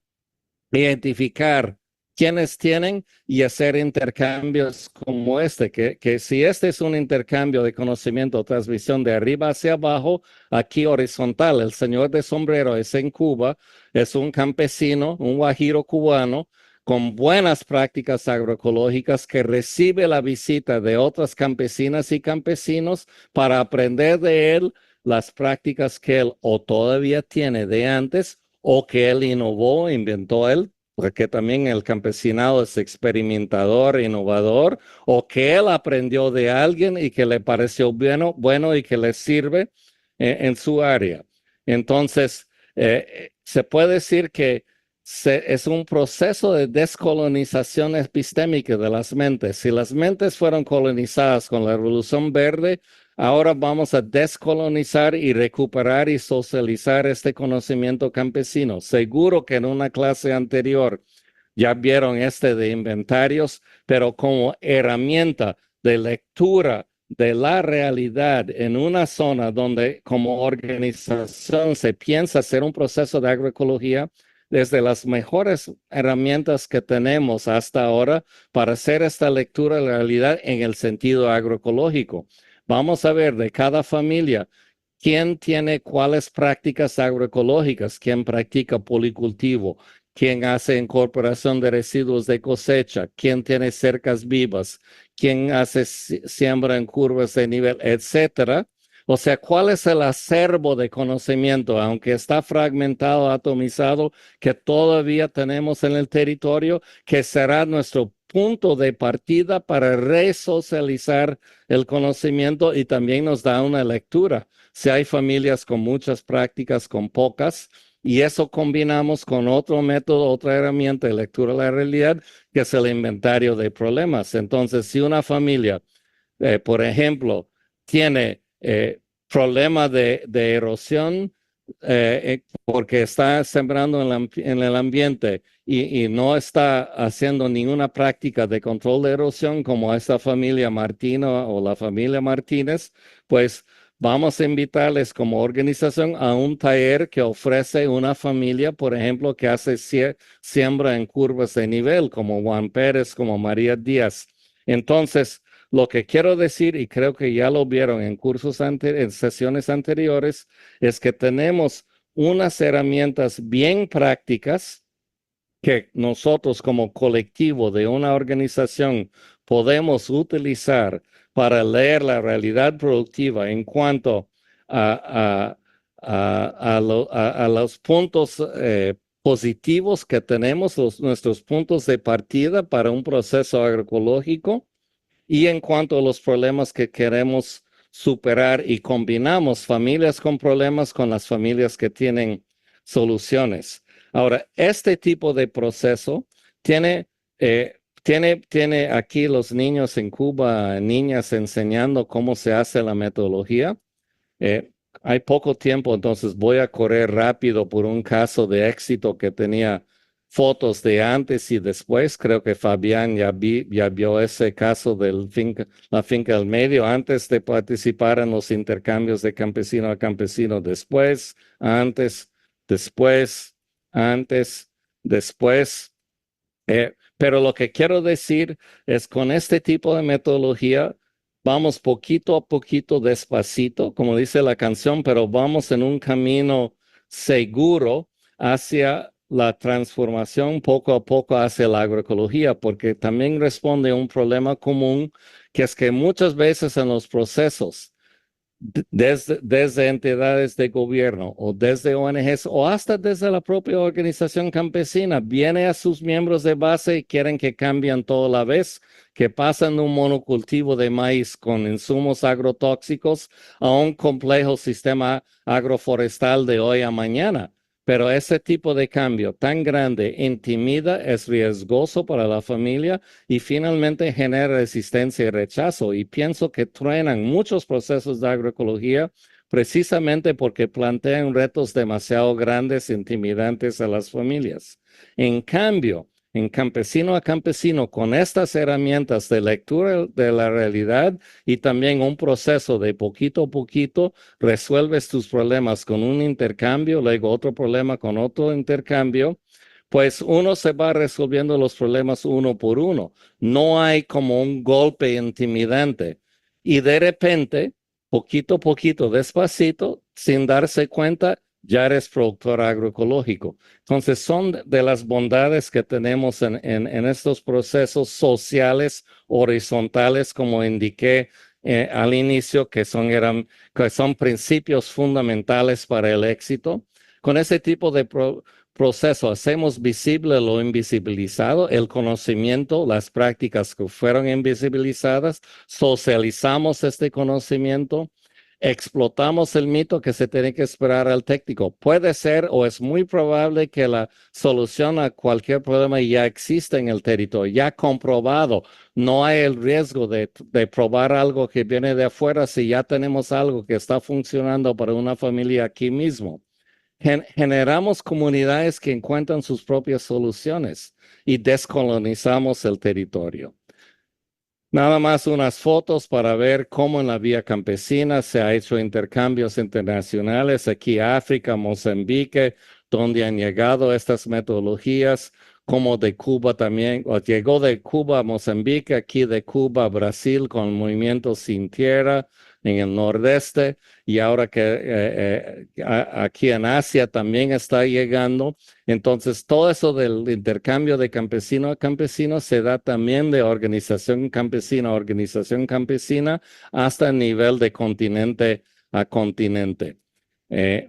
Speaker 5: identificar quienes tienen y hacer intercambios como que si este es un intercambio de conocimiento, transmisión de arriba hacia abajo, aquí horizontal. El señor de sombrero es en Cuba, es un campesino, un guajiro cubano, con buenas prácticas agroecológicas, que recibe la visita de otras campesinas y campesinos para aprender de él las prácticas que él o todavía tiene de antes o que él innovó, inventó él, porque también el campesinado es experimentador, innovador, o que él aprendió de alguien y que le pareció bueno y que le sirve en su área. Entonces, se puede decir que es un proceso de descolonización epistémica de las mentes. Si las mentes fueron colonizadas con la Revolución Verde, ahora vamos a descolonizar y recuperar y socializar este conocimiento campesino. Seguro que en una clase anterior ya vieron de inventarios, pero como herramienta de lectura de la realidad en una zona donde como organización se piensa hacer un proceso de agroecología, desde las mejores herramientas que tenemos hasta ahora para hacer esta lectura de la realidad en el sentido agroecológico. Vamos a ver de cada familia quién tiene cuáles prácticas agroecológicas, quién practica policultivo, quién hace incorporación de residuos de cosecha, quién tiene cercas vivas, quién hace siembra en curvas de nivel, etcétera. O sea, ¿cuál es el acervo de conocimiento, aunque está fragmentado, atomizado, que todavía tenemos en el territorio, que será nuestro punto de partida para resocializar el conocimiento y también nos da una lectura? Si hay familias con muchas prácticas, con pocas, y eso combinamos con otro método, otra herramienta de lectura de la realidad, que es el inventario de problemas. Entonces, si una familia, por ejemplo, tiene problema de erosión porque está sembrando en el ambiente y no está haciendo ninguna práctica de control de erosión como esta familia Martino o la familia Martínez, pues vamos a invitarles como organización a un taller que ofrece una familia, por ejemplo, que hace siembra en curvas de nivel, como Juan Pérez, como María Díaz. Entonces, lo que quiero decir, y creo que ya lo vieron en en sesiones anteriores, es que tenemos unas herramientas bien prácticas que nosotros como colectivo de una organización podemos utilizar para leer la realidad productiva en cuanto a los puntos positivos que tenemos, nuestros puntos de partida para un proceso agroecológico, y en cuanto a los problemas que queremos superar y combinamos familias con problemas con las familias que tienen soluciones. Ahora, este tipo de proceso tiene aquí los niños en Cuba, niñas enseñando cómo se hace la metodología. Hay poco tiempo, entonces voy a correr rápido por un caso de éxito que tenía fotos de antes y después. Creo que Fabián ya vio ese caso de la finca del medio antes de participar en los intercambios de campesino a campesino. Después, antes, después, antes, después. Pero lo que quiero decir es con este tipo de metodología, vamos poquito a poquito, despacito, como dice la canción, pero vamos en un camino seguro hacia la transformación poco a poco hacia la agroecología, porque también responde a un problema común, que es que muchas veces en los procesos, desde entidades de gobierno o desde ONGs o hasta desde la propia organización campesina, viene a sus miembros de base y quieren que cambien todo a la vez, que pasan de un monocultivo de maíz con insumos agrotóxicos a un complejo sistema agroforestal de hoy a mañana. Pero ese tipo de cambio tan grande intimida, es riesgoso para la familia y finalmente genera resistencia y rechazo. Y pienso que truenan muchos procesos de agroecología precisamente porque plantean retos demasiado grandes e intimidantes a las familias. En cambio, en campesino a campesino, con estas herramientas de lectura de la realidad y también un proceso de poquito a poquito, resuelves tus problemas con un intercambio, luego otro problema con otro intercambio, pues uno se va resolviendo los problemas uno por uno. No hay como un golpe intimidante. Y de repente, poquito a poquito, despacito, sin darse cuenta, ya eres productor agroecológico. Entonces, son de las bondades que tenemos en estos procesos sociales horizontales, como indiqué al inicio, que son principios fundamentales para el éxito. Con ese tipo de proceso hacemos visible lo invisibilizado, el conocimiento, las prácticas que fueron invisibilizadas, socializamos este conocimiento, explotamos el mito que se tiene que esperar al técnico. Puede ser o es muy probable que la solución a cualquier problema ya existe en el territorio, ya comprobado. No hay el riesgo de probar algo que viene de afuera si ya tenemos algo que está funcionando para una familia aquí mismo. Generamos comunidades que encuentran sus propias soluciones y descolonizamos el territorio. Nada más unas fotos para ver cómo en la vía campesina se ha hecho intercambios internacionales, aquí África, Mozambique, donde han llegado estas metodologías, como de Cuba también, o llegó de Cuba a Mozambique, aquí de Cuba a Brasil con movimientos sin tierra en el nordeste, y ahora que aquí en Asia también está llegando. Entonces, todo eso del intercambio de campesino a campesino se da también de organización campesina a organización campesina hasta el nivel de continente a continente.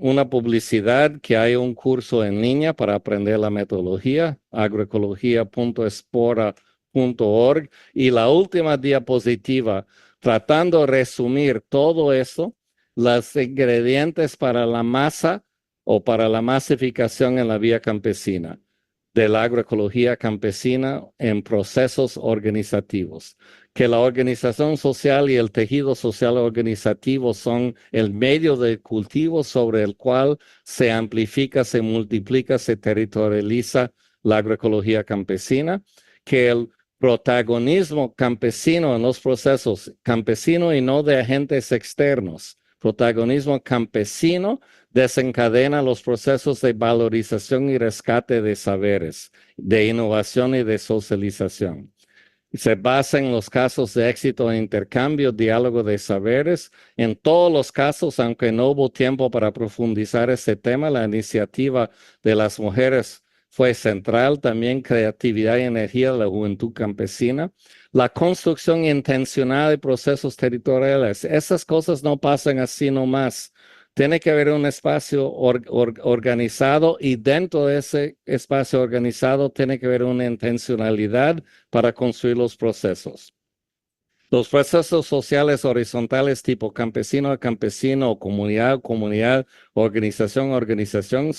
Speaker 5: Una publicidad que hay un curso en línea para aprender la metodología, agroecología.espora.org, y la última diapositiva, tratando de resumir todo eso, los ingredientes para la masa o para la masificación en la vía campesina, de la agroecología campesina en procesos organizativos, que la organización social y el tejido social organizativo son el medio de cultivo sobre el cual se amplifica, se multiplica, se territorializa la agroecología campesina, que el protagonismo campesino en los procesos, campesino y no de agentes externos, protagonismo campesino desencadena los procesos de valorización y rescate de saberes, de innovación y de socialización. Se basa en los casos de éxito en intercambio, diálogo de saberes. En todos los casos, aunque no hubo tiempo para profundizar este tema, la iniciativa de las mujeres fue central, también creatividad y energía de la juventud campesina. La construcción intencional de procesos territoriales, esas cosas no pasan así nomás. Tiene que haber un espacio organizado y dentro de ese espacio organizado tiene que haber una intencionalidad para construir los procesos. Los procesos sociales horizontales tipo campesino a campesino, comunidad a comunidad, organización a organización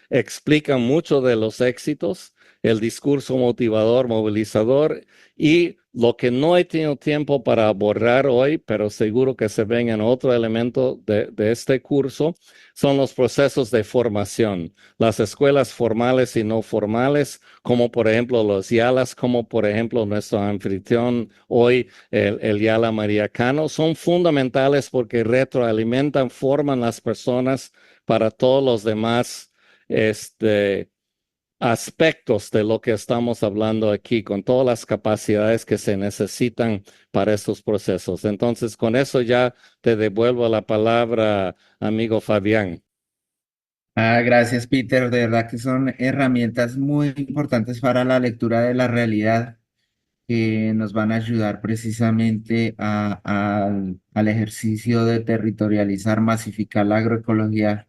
Speaker 5: explican mucho de los éxitos, el discurso motivador, movilizador y lo que no he tenido tiempo para abordar hoy, pero seguro que se ven en otro elemento de este curso, son los procesos de formación, las escuelas formales y no formales, como por ejemplo los YALAs, como por ejemplo nuestro anfitrión hoy, el Yala María Cano, son fundamentales porque retroalimentan, forman las personas para todos los demás aspectos de lo que estamos hablando aquí, con todas las capacidades que se necesitan para estos procesos. Entonces, con eso ya te devuelvo la palabra, amigo Fabián.
Speaker 2: Gracias, Peter. De verdad que son herramientas muy importantes para la lectura de la realidad que nos van a ayudar precisamente al ejercicio de territorializar, masificar la agroecología,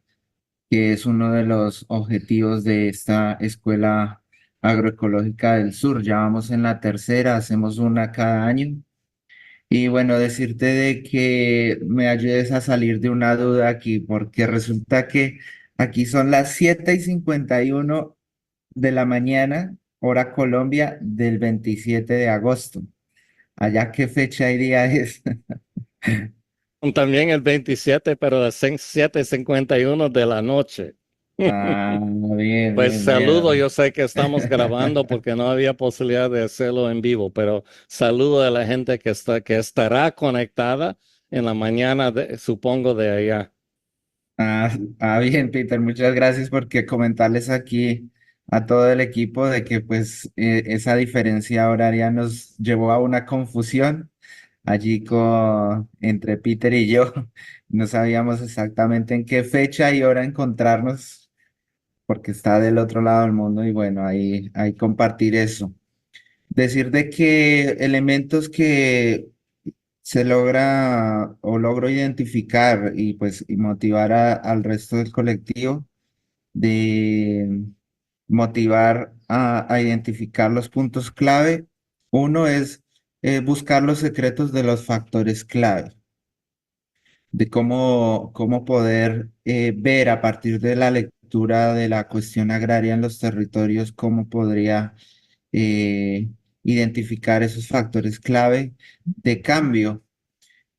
Speaker 2: que es uno de los objetivos de esta Escuela Agroecológica del Sur. Ya vamos en la tercera, hacemos una cada año. Y bueno, decirte de que me ayudes a salir de una duda aquí, porque resulta que aquí son las 7:51 de la mañana, hora Colombia, del 27 de agosto. ¿Allá qué fecha y día es?
Speaker 5: También el 27, pero a las 7:51 de la noche.
Speaker 2: Bien,
Speaker 5: Pues
Speaker 2: bien,
Speaker 5: saludo,
Speaker 2: bien.
Speaker 5: yo sé que estamos grabando porque no había posibilidad de hacerlo en vivo, pero saludo a la gente que estará conectada en la mañana, supongo, de allá.
Speaker 2: Bien, Peter, muchas gracias porque comentarles aquí a todo el equipo de que pues esa diferencia horaria nos llevó a una confusión allí entre Peter y yo. No sabíamos exactamente en qué fecha y hora encontrarnos porque está del otro lado del mundo y bueno, ahí compartir eso. Decir de que elementos que se logra o logro identificar y pues y motivar al resto del colectivo de motivar a identificar los puntos clave. Uno es buscar los secretos de los factores clave, de cómo poder ver a partir de la lectura de la cuestión agraria en los territorios, cómo podría eh, identificar esos factores clave de cambio.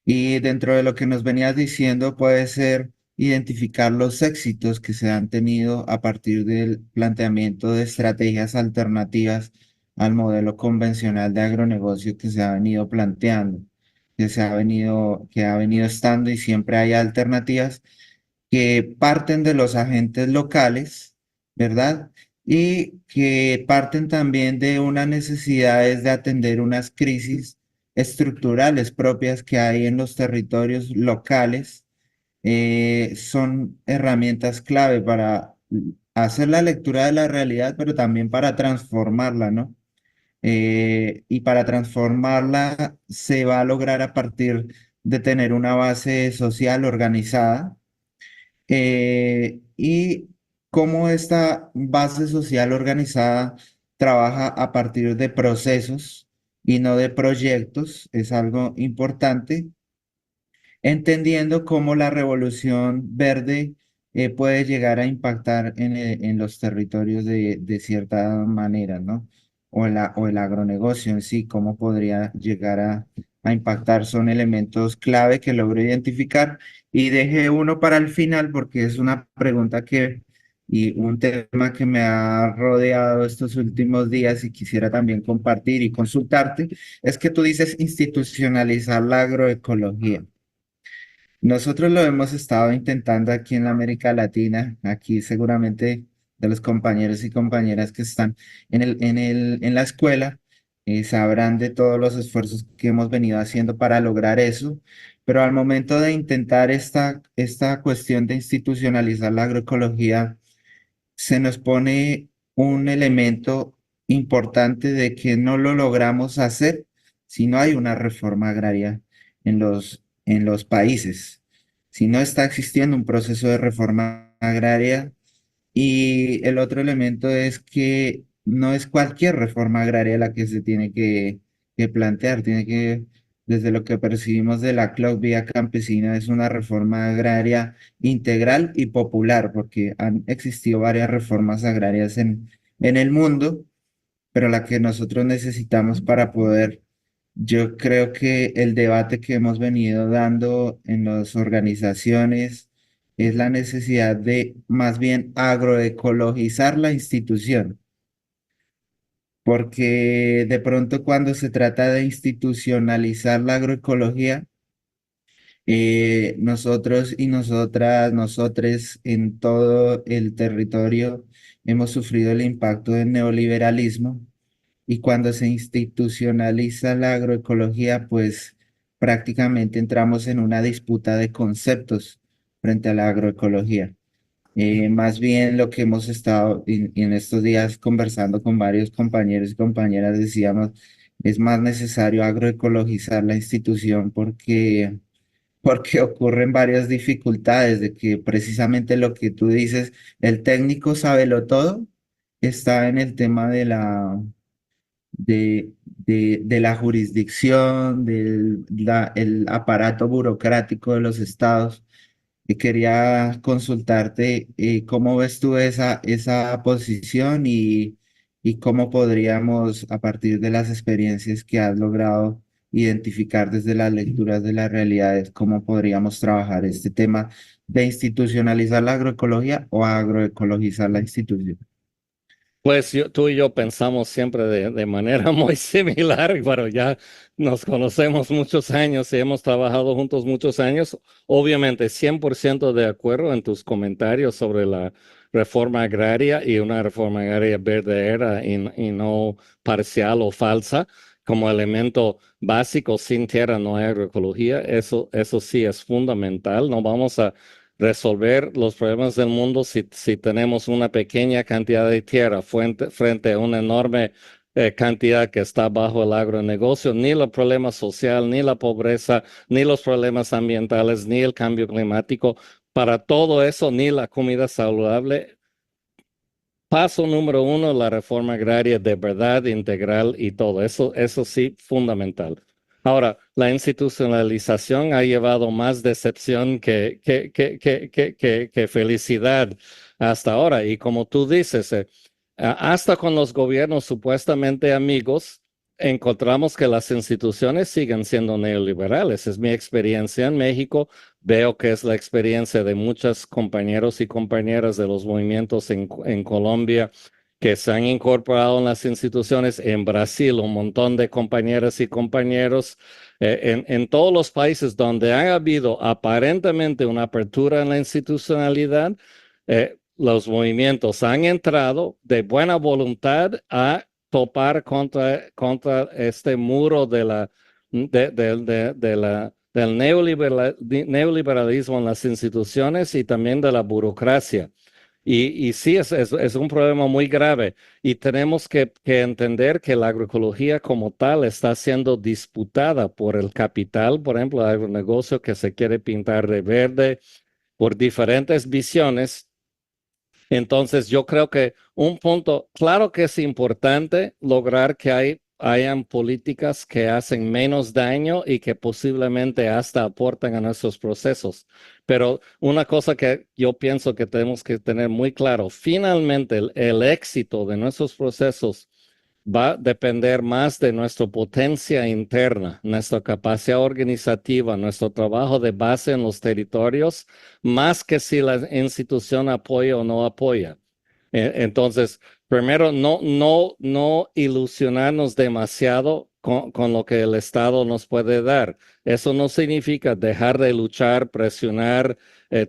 Speaker 2: Y dentro de lo que nos venías diciendo puede ser identificar los éxitos que se han tenido a partir del planteamiento de estrategias alternativas al modelo convencional de agronegocio que se ha venido planteando, que ha venido estando y siempre hay alternativas que parten de los agentes locales, ¿verdad? Y que parten también de unas necesidades de atender unas crisis estructurales propias que hay en los territorios locales. Son herramientas clave para hacer la lectura de la realidad, pero también para transformarla, ¿no? Y para transformarla se va a lograr a partir de tener una base social organizada y cómo esta base social organizada trabaja a partir de procesos y no de proyectos es algo importante, entendiendo cómo la revolución verde puede llegar a impactar en los territorios de cierta manera, ¿no? O el agronegocio en sí, cómo podría llegar a impactar, son elementos clave que logro identificar y dejé uno para el final porque es una pregunta y un tema que me ha rodeado estos últimos días y quisiera también compartir y consultarte, es que tú dices institucionalizar la agroecología. Nosotros lo hemos estado intentando aquí en la América Latina, aquí seguramente de los compañeros y compañeras que están en la escuela, sabrán de todos los esfuerzos que hemos venido haciendo para lograr eso, pero al momento de intentar esta cuestión de institucionalizar la agroecología, se nos pone un elemento importante de que no lo logramos hacer si no hay una reforma agraria en los países, si no está existiendo un proceso de reforma agraria. Y el otro elemento es que no es cualquier reforma agraria la que se tiene que plantear, tiene que desde lo que percibimos de la CLOC Vía Campesina, es una reforma agraria integral y popular, porque han existido varias reformas agrarias en el mundo, pero la que nosotros necesitamos para poder, yo creo que el debate que hemos venido dando en las organizaciones es la necesidad de más bien agroecologizar la institución, porque de pronto cuando se trata de institucionalizar la agroecología, nosotros y nosotras, nosotres en todo el territorio hemos sufrido el impacto del neoliberalismo y cuando se institucionaliza la agroecología, pues prácticamente entramos en una disputa de conceptos frente a la agroecología. Más bien lo que hemos estado y en estos días conversando con varios compañeros y compañeras, decíamos, es más necesario agroecologizar la institución porque ocurren varias dificultades de que precisamente lo que tú dices, el técnico lo todo, está en el tema de la jurisdicción, el aparato burocrático de los estados. Y quería consultarte cómo ves tú esa posición y cómo podríamos, a partir de las experiencias que has logrado identificar desde las lecturas de las realidades, cómo podríamos trabajar este tema de institucionalizar la agroecología o agroecologizar la institución.
Speaker 5: Pues tú y yo pensamos siempre de manera muy similar, pero ya nos conocemos muchos años y hemos trabajado juntos muchos años. Obviamente, 100% de acuerdo en tus comentarios sobre la reforma agraria y una reforma agraria verdadera y no parcial o falsa. Como elemento básico, sin tierra no hay agroecología. Eso sí es fundamental. No vamos a resolver los problemas del mundo si tenemos una pequeña cantidad de tierra frente a una enorme cantidad que está bajo el agronegocio. Ni el problema social, ni la pobreza, ni los problemas ambientales, ni el cambio climático. Para todo eso, ni la comida saludable. Paso número 1, la reforma agraria de verdad integral y todo. Eso sí, fundamental. Ahora, la institucionalización ha llevado más decepción que felicidad hasta ahora. Y como tú dices, hasta con los gobiernos supuestamente amigos, encontramos que las instituciones siguen siendo neoliberales. Es mi experiencia en México. Veo que es la experiencia de muchos compañeros y compañeras de los movimientos en Colombia que se han incorporado en las instituciones. En Brasil, un montón de compañeras y compañeros. En todos los países donde ha habido aparentemente una apertura en la institucionalidad, los movimientos han entrado de buena voluntad a topar contra este muro del neoliberalismo en las instituciones y también de la burocracia. Y sí, es un problema muy grave y tenemos que entender que la agroecología como tal está siendo disputada por el capital, por ejemplo, el agronegocio que se quiere pintar de verde por diferentes visiones. Entonces, yo creo que un punto, claro que es importante lograr que hayan políticas que hacen menos daño y que posiblemente hasta aportan a nuestros procesos. Pero una cosa que yo pienso que tenemos que tener muy claro, finalmente el éxito de nuestros procesos va a depender más de nuestra potencia interna, nuestra capacidad organizativa, nuestro trabajo de base en los territorios, más que si la institución apoya o no apoya. Entonces, primero, no ilusionarnos demasiado con lo que el Estado nos puede dar. Eso no significa dejar de luchar, presionar,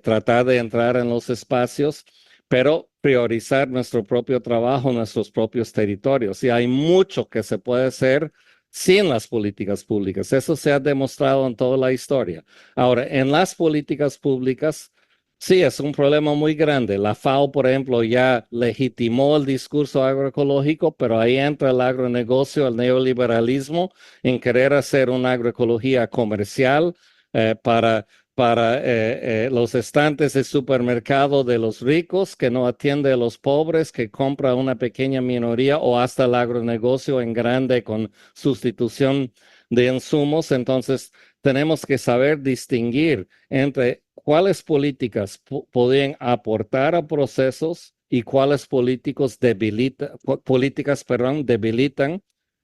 Speaker 5: tratar de entrar en los espacios, pero priorizar nuestro propio trabajo, nuestros propios territorios. Y hay mucho que se puede hacer sin las políticas públicas. Eso se ha demostrado en toda la historia. Ahora, en las políticas públicas, sí, es un problema muy grande. La FAO, por ejemplo, ya legitimó el discurso agroecológico, pero ahí entra el agronegocio, el neoliberalismo, en querer hacer una agroecología comercial para los estantes de supermercado de los ricos, que no atiende a los pobres, que compra una pequeña minoría o hasta el agronegocio en grande con sustitución de insumos. Entonces, tenemos que saber distinguir entre cuáles políticas pueden aportar a procesos y cuáles políticas debilitan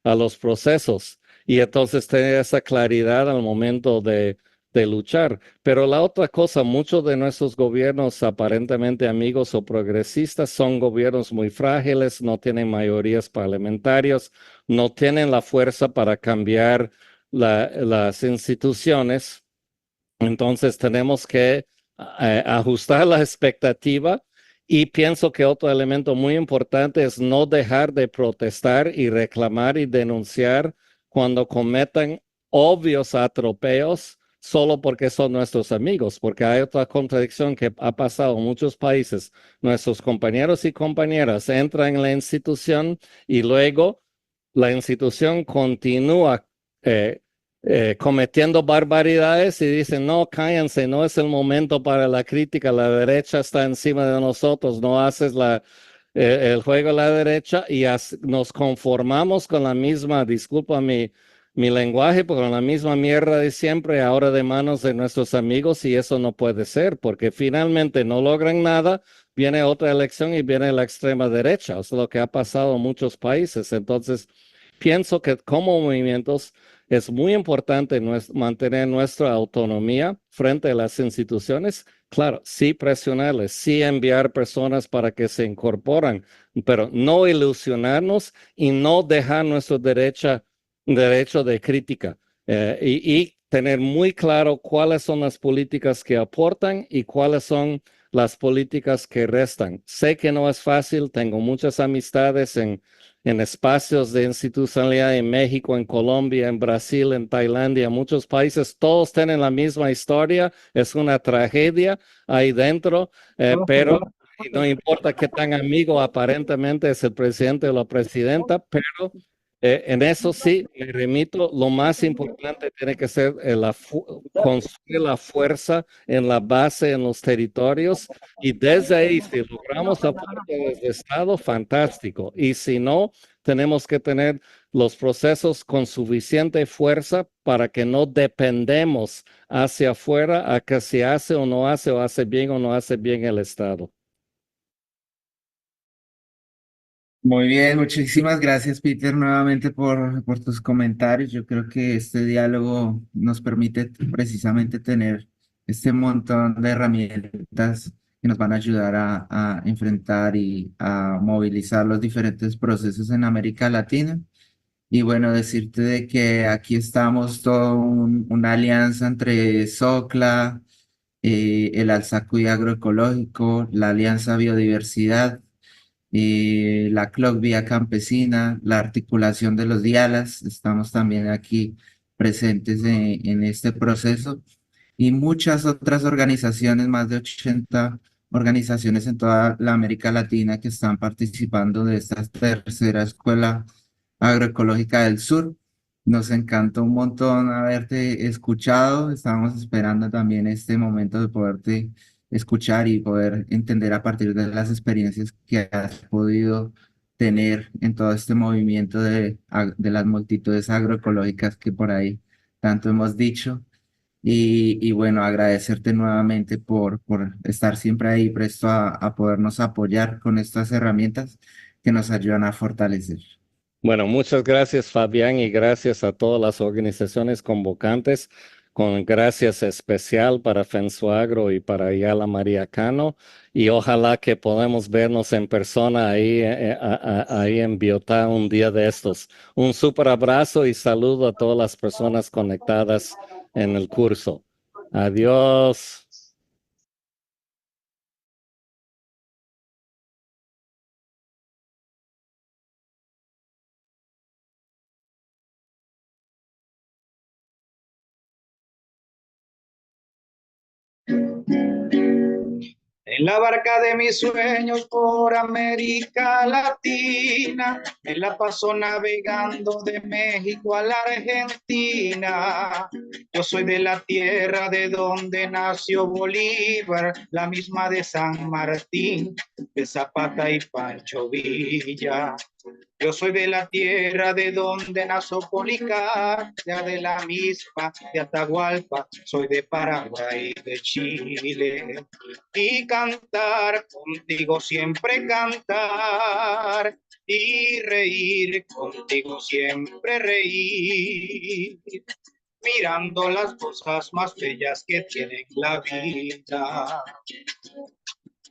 Speaker 5: a los procesos. Y entonces tener esa claridad al momento de luchar. Pero la otra cosa, muchos de nuestros gobiernos aparentemente amigos o progresistas son gobiernos muy frágiles, no tienen mayorías parlamentarias, no tienen la fuerza para cambiar las instituciones. Entonces tenemos que ajustar la expectativa. Y pienso que otro elemento muy importante es no dejar de protestar y reclamar y denunciar cuando cometan obvios atropellos solo porque son nuestros amigos, porque hay otra contradicción que ha pasado en muchos países. Nuestros compañeros y compañeras entran en la institución y luego la institución continúa cometiendo barbaridades y dicen, no, cállense, no es el momento para la crítica, la derecha está encima de nosotros, no haces el juego a la derecha y nos conformamos con la misma, disculpa mi lenguaje, pero con la misma mierda de siempre, ahora de manos de nuestros amigos, y eso no puede ser, porque finalmente no logran nada, viene otra elección y viene la extrema derecha, es lo que ha pasado en muchos países. Entonces, pienso que como movimientos es muy importante mantener nuestra autonomía frente a las instituciones. Claro, sí presionarles, sí enviar personas para que se incorporen, pero no ilusionarnos y no dejar nuestro derecho de crítica y tener muy claro cuáles son las políticas que aportan y cuáles son las políticas que restan. Sé que no es fácil, tengo muchas amistades en espacios de institucionalidad en México, en Colombia, en Brasil, en Tailandia, muchos países, todos tienen la misma historia, es una tragedia ahí dentro, pero no importa qué tan amigo aparentemente es el presidente o la presidenta, pero en eso sí, me remito, lo más importante tiene que ser construir la fuerza en la base, en los territorios, y desde ahí, si logramos aporte desde Estado, fantástico, y si no, tenemos que tener los procesos con suficiente fuerza para que no dependemos hacia afuera a que se hace o hace bien o no hace bien el Estado.
Speaker 2: Muy bien, muchísimas gracias, Peter, nuevamente por tus comentarios. Yo creo que este diálogo nos permite precisamente tener este montón de herramientas que nos van a ayudar a enfrentar y a movilizar los diferentes procesos en América Latina. Y bueno, decirte de que aquí estamos todo una alianza entre SOCLA, el Alzacuy Agroecológico, la Alianza Biodiversidad, la CLOC Vía Campesina, la articulación de los dialas, estamos también aquí presentes en este proceso y muchas otras organizaciones, más de 80 organizaciones en toda la América Latina que están participando de esta tercera escuela agroecológica del sur. Nos encantó un montón haberte escuchado, estábamos esperando también este momento de poderte escuchar y poder entender a partir de las experiencias que has podido tener en todo este movimiento de las multitudes agroecológicas que por ahí tanto hemos dicho. Y bueno, agradecerte nuevamente por estar siempre ahí presto a podernos apoyar con estas herramientas que nos ayudan a fortalecer.
Speaker 5: Bueno, muchas gracias, Fabián, y gracias a todas las organizaciones convocantes, con gracias especial para FENSUAGRO y para Ayala María Cano, y ojalá que podamos vernos en persona ahí en Biotá un día de estos. Un súper abrazo y saludo a todas las personas conectadas en el curso. Adiós.
Speaker 4: En la barca de mis sueños por América Latina, me la paso navegando de México a la Argentina. Yo soy de la tierra de donde nació Bolívar, la misma de San Martín, de Zapata y Pancho Villa. Yo soy de la tierra de donde nació Policarpia, de la misma de Atahualpa, soy de Paraguay, de Chile. Y cantar contigo siempre cantar, y reír contigo siempre reír, mirando las cosas más bellas que tiene la vida.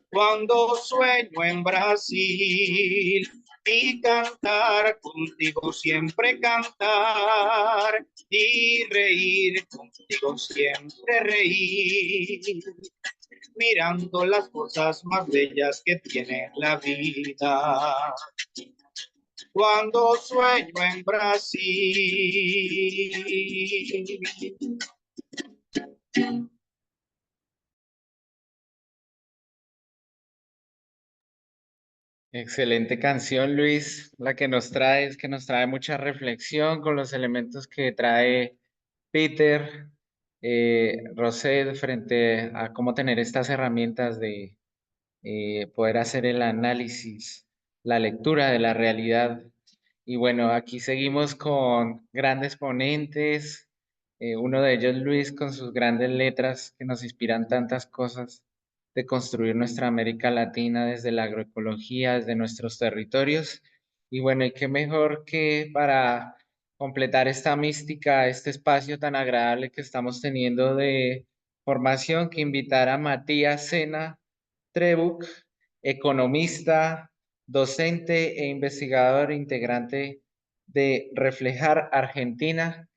Speaker 4: Cuando sueño en Brasil y cantar contigo siempre cantar, y reír contigo siempre reír, mirando las cosas más bellas que tiene la vida. Cuando sueño en Brasil.
Speaker 1: Excelente canción, Luis, la que nos trae, es que nos trae mucha reflexión con los elementos que trae Peter, Rosette, frente a cómo tener estas herramientas de poder hacer el análisis, la lectura de la realidad. Y bueno, aquí seguimos con grandes ponentes, uno de ellos Luis con sus grandes letras que nos inspiran tantas cosas de construir nuestra América Latina desde la agroecología, desde nuestros territorios. Y bueno, y qué mejor que para completar esta mística, este espacio tan agradable que estamos teniendo de formación, que invitar a Matías Sena Trebuch, economista, docente e investigador integrante de Reflejar Argentina,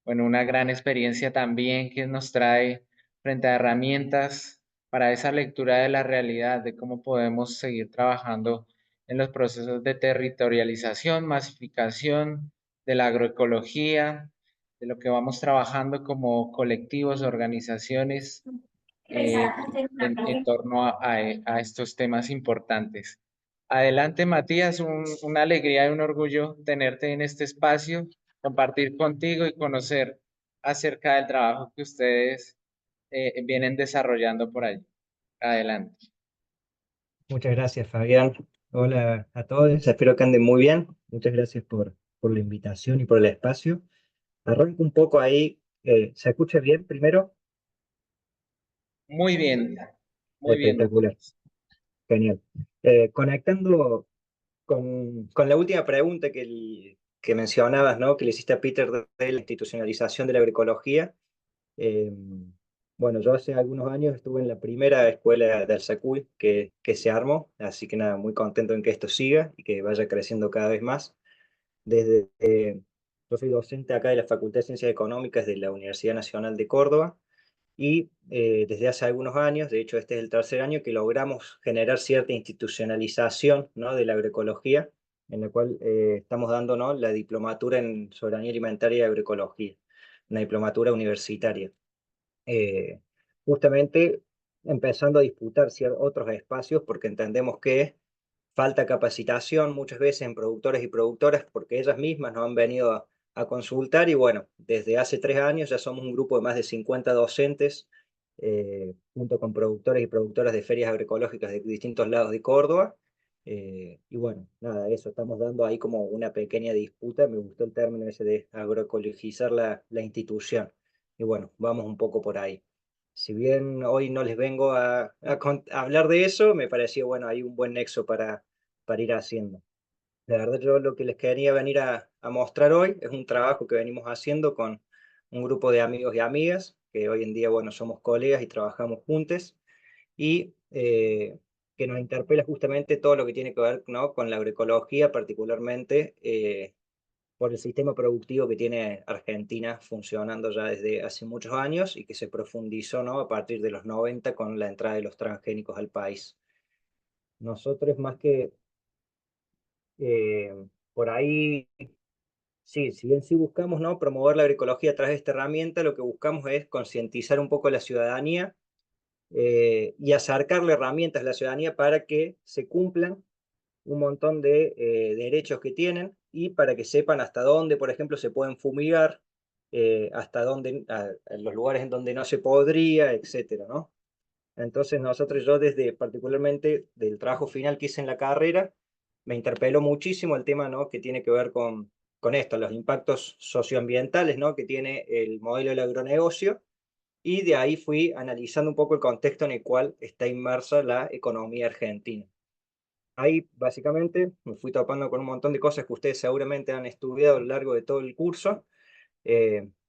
Speaker 1: bueno, una gran experiencia también que nos trae frente a herramientas para esa lectura de la realidad, de cómo podemos seguir trabajando en los procesos de territorialización, masificación, de la agroecología, de lo que vamos trabajando como colectivos, organizaciones en torno a estos temas importantes. Adelante, Matías, una alegría y un orgullo tenerte en este espacio, compartir contigo y conocer acerca del trabajo que ustedes vienen desarrollando por allí. Adelante.
Speaker 6: Muchas gracias, Fabián. Hola a todos, espero que anden muy bien. Muchas gracias por la invitación y por el espacio. Arranco un poco ahí. ¿Se escucha bien primero?
Speaker 1: Muy bien, muy bien.
Speaker 6: Espectacular, genial. Conectando con la última pregunta que mencionabas, ¿no? Que le hiciste a Peter de la institucionalización de la agroecología. Eh, bueno, yo hace algunos años estuve en la primera escuela del SACUI que se armó, así que nada, muy contento en que esto siga y que vaya creciendo cada vez más. Yo soy docente acá de la Facultad de Ciencias Económicas de la Universidad Nacional de Córdoba y desde hace algunos años, de hecho este es el tercer año, que logramos generar cierta institucionalización, ¿no? De la agroecología, en la cual estamos dando, ¿no? La diplomatura en soberanía alimentaria y agroecología, una diplomatura universitaria. Eh, Justamente empezando a disputar otros espacios porque entendemos que falta capacitación muchas veces en productores y productoras porque ellas mismas nos han venido a consultar y bueno, desde hace 3 años ya somos un grupo de más de 50 docentes junto con productores y productoras de ferias agroecológicas de distintos lados de Córdoba. Y bueno, nada, eso, estamos dando ahí como una pequeña disputa, me gustó el término ese de agroecologizar la institución. Y bueno, vamos un poco por ahí. Si bien hoy no les vengo a hablar de eso, me pareció, bueno, hay un buen nexo para ir haciendo. La verdad, yo lo que les quería venir a mostrar hoy es un trabajo que venimos haciendo con un grupo de amigos y amigas, que hoy en día, bueno, somos colegas y trabajamos juntos, y que nos interpela justamente todo lo que tiene que ver, ¿no? Con la agroecología, particularmente por el sistema productivo que tiene Argentina funcionando ya desde hace muchos años y que se profundizó, ¿no? A partir de los 90 con la entrada de los transgénicos al país. Nosotros más que por ahí, sí, si bien sí buscamos, ¿no? Promover la agroecología a través de esta herramienta, lo que buscamos es concientizar un poco a la ciudadanía y acercarle herramientas a la ciudadanía para que se cumplan un montón de derechos que tienen y para que sepan hasta dónde, por ejemplo, se pueden fumigar, hasta dónde, en los lugares en donde no se podría, etcétera, ¿no? Entonces nosotros, yo desde particularmente del trabajo final que hice en la carrera, me interpeló muchísimo el tema, ¿no?, que tiene que ver con esto, los impactos socioambientales, ¿no?, que tiene el modelo del agronegocio, y de ahí fui analizando un poco el contexto en el cual está inmersa la economía argentina. Ahí básicamente me fui topando con un montón de cosas que ustedes seguramente han estudiado a lo largo de todo el curso,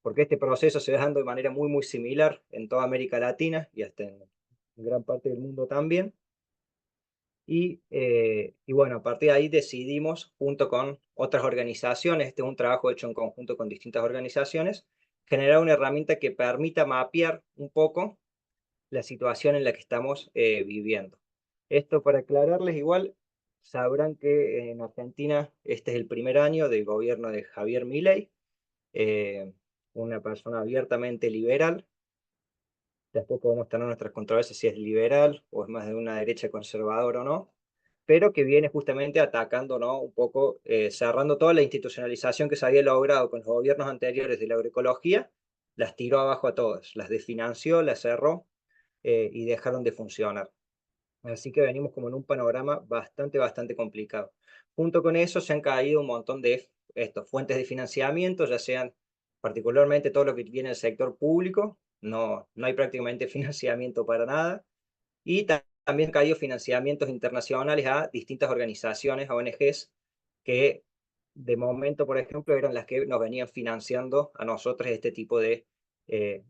Speaker 6: porque este proceso se va dando de manera muy similar en toda América Latina y hasta en gran parte del mundo también. Y bueno, a partir de ahí decidimos, junto con otras organizaciones, este es un trabajo hecho en conjunto con distintas organizaciones, generar una herramienta que permita mapear un poco la situación en la que estamos viviendo. Esto para aclararles igual, sabrán que en Argentina este es el primer año del gobierno de Javier Milei, eh, una persona abiertamente liberal. Después podemos tener nuestras controversias si es liberal o es más de una derecha conservadora o no, pero que viene justamente atacando, ¿no?, un poco, cerrando toda la institucionalización que se había logrado con los gobiernos anteriores de la agroecología, las tiró abajo a todas, las desfinanció, las cerró, y dejaron de funcionar. Así que venimos como en un panorama bastante complicado. Junto con eso se han caído un montón de fuentes de financiamiento, ya sean particularmente todo lo que viene del sector público, no hay prácticamente financiamiento para nada, y también han caído financiamientos internacionales a distintas organizaciones, a ONGs, que de momento, por ejemplo, eran las que nos venían financiando a nosotros este tipo de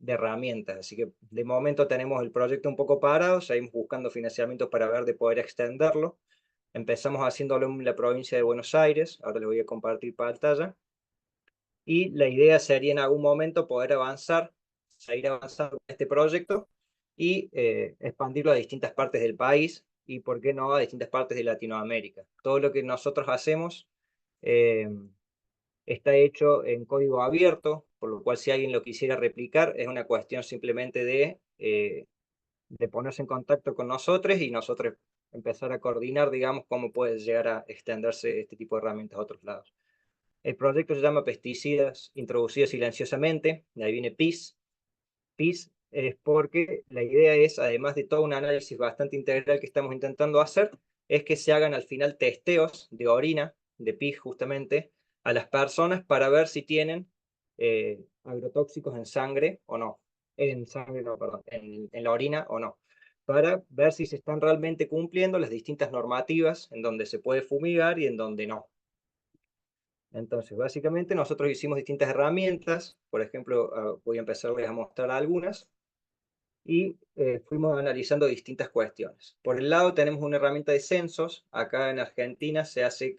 Speaker 6: herramientas. Así que de momento tenemos el proyecto un poco parado, seguimos buscando financiamiento para ver de poder extenderlo. Empezamos haciéndolo en la provincia de Buenos Aires, ahora les voy a compartir pantalla. Y la idea sería en algún momento poder avanzar, seguir avanzando en este proyecto y expandirlo a distintas partes del país y, por qué no, a distintas partes de Latinoamérica. Todo lo que nosotros hacemos eh, está hecho en código abierto, por lo cual si alguien lo quisiera replicar es una cuestión simplemente de ponerse en contacto con nosotros y nosotros empezar a coordinar, digamos, cómo puede llegar a extenderse este tipo de herramientas a otros lados. El proyecto se llama Pesticidas Introducidos Silenciosamente, de ahí viene PIS. PIS es porque la idea es, además de todo un análisis bastante integral que estamos intentando hacer, es que se hagan al final testeos de orina, de PIS justamente, a las personas para ver si tienen agrotóxicos en sangre o no. En sangre, no, perdón, en la orina o no. Para ver si se están realmente cumpliendo las distintas normativas en donde se puede fumigar y en donde no. Entonces, básicamente nosotros hicimos distintas herramientas, por ejemplo, voy a empezarles a mostrar algunas, y fuimos analizando distintas cuestiones. Por el lado tenemos una herramienta de censos, acá en Argentina se hace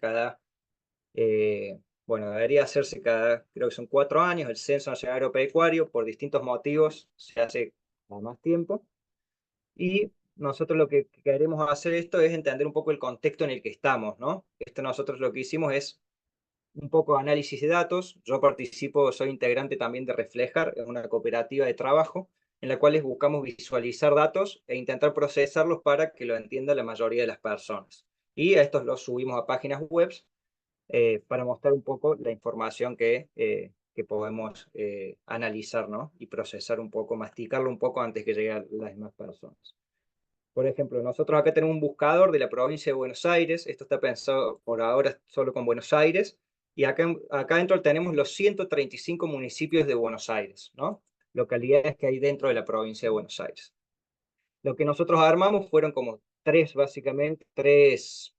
Speaker 6: bueno, debería hacerse creo que son 4 años, el Censo Nacional Agropecuario, por distintos motivos se hace a más tiempo, y nosotros lo que queremos hacer esto es entender un poco el contexto en el que estamos, ¿no? Nosotros lo que hicimos es un poco de análisis de datos. Yo participo, soy integrante también de Reflejar, es una cooperativa de trabajo en la cual buscamos visualizar datos e intentar procesarlos para que lo entienda la mayoría de las personas. Y a estos los subimos a páginas web para mostrar un poco la información que podemos analizar, ¿no?, y procesar un poco, masticarlo un poco antes que llegue a las demás personas. Por ejemplo, nosotros acá tenemos un buscador de la provincia de Buenos Aires, esto está pensado por ahora solo con Buenos Aires, y acá dentro tenemos los 135 municipios de Buenos Aires, ¿no?, localidades que hay dentro de la provincia de Buenos Aires. Lo que nosotros armamos fueron como básicamente tres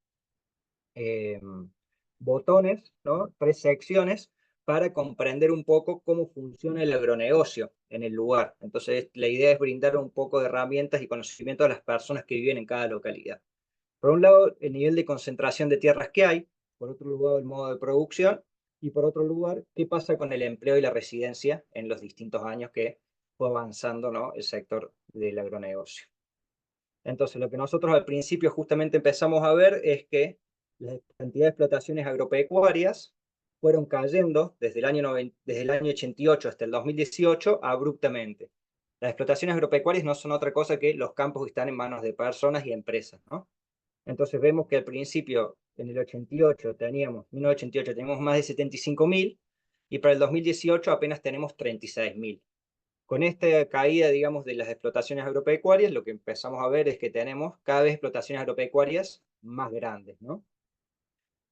Speaker 6: botones, ¿no?, 3 secciones para comprender un poco cómo funciona el agronegocio en el lugar. Entonces, la idea es brindar un poco de herramientas y conocimiento a las personas que viven en cada localidad. Por un lado, el nivel de concentración de tierras que hay, por otro lado, el modo de producción, y por otro lugar, qué pasa con el empleo y la residencia en los distintos años que fue avanzando, ¿no?, el sector del agronegocio. Entonces, lo que nosotros al principio justamente empezamos a ver es que la cantidad de explotaciones agropecuarias fueron cayendo desde el año 88 hasta el 2018 abruptamente. Las explotaciones agropecuarias no son otra cosa que los campos que están en manos de personas y empresas, ¿no? Entonces vemos que al principio, en el 1988 teníamos más de 75.000, y para el 2018 apenas tenemos 36.000. Con esta caída, digamos, de las explotaciones agropecuarias, lo que empezamos a ver es que tenemos cada vez explotaciones agropecuarias más grandes, ¿no?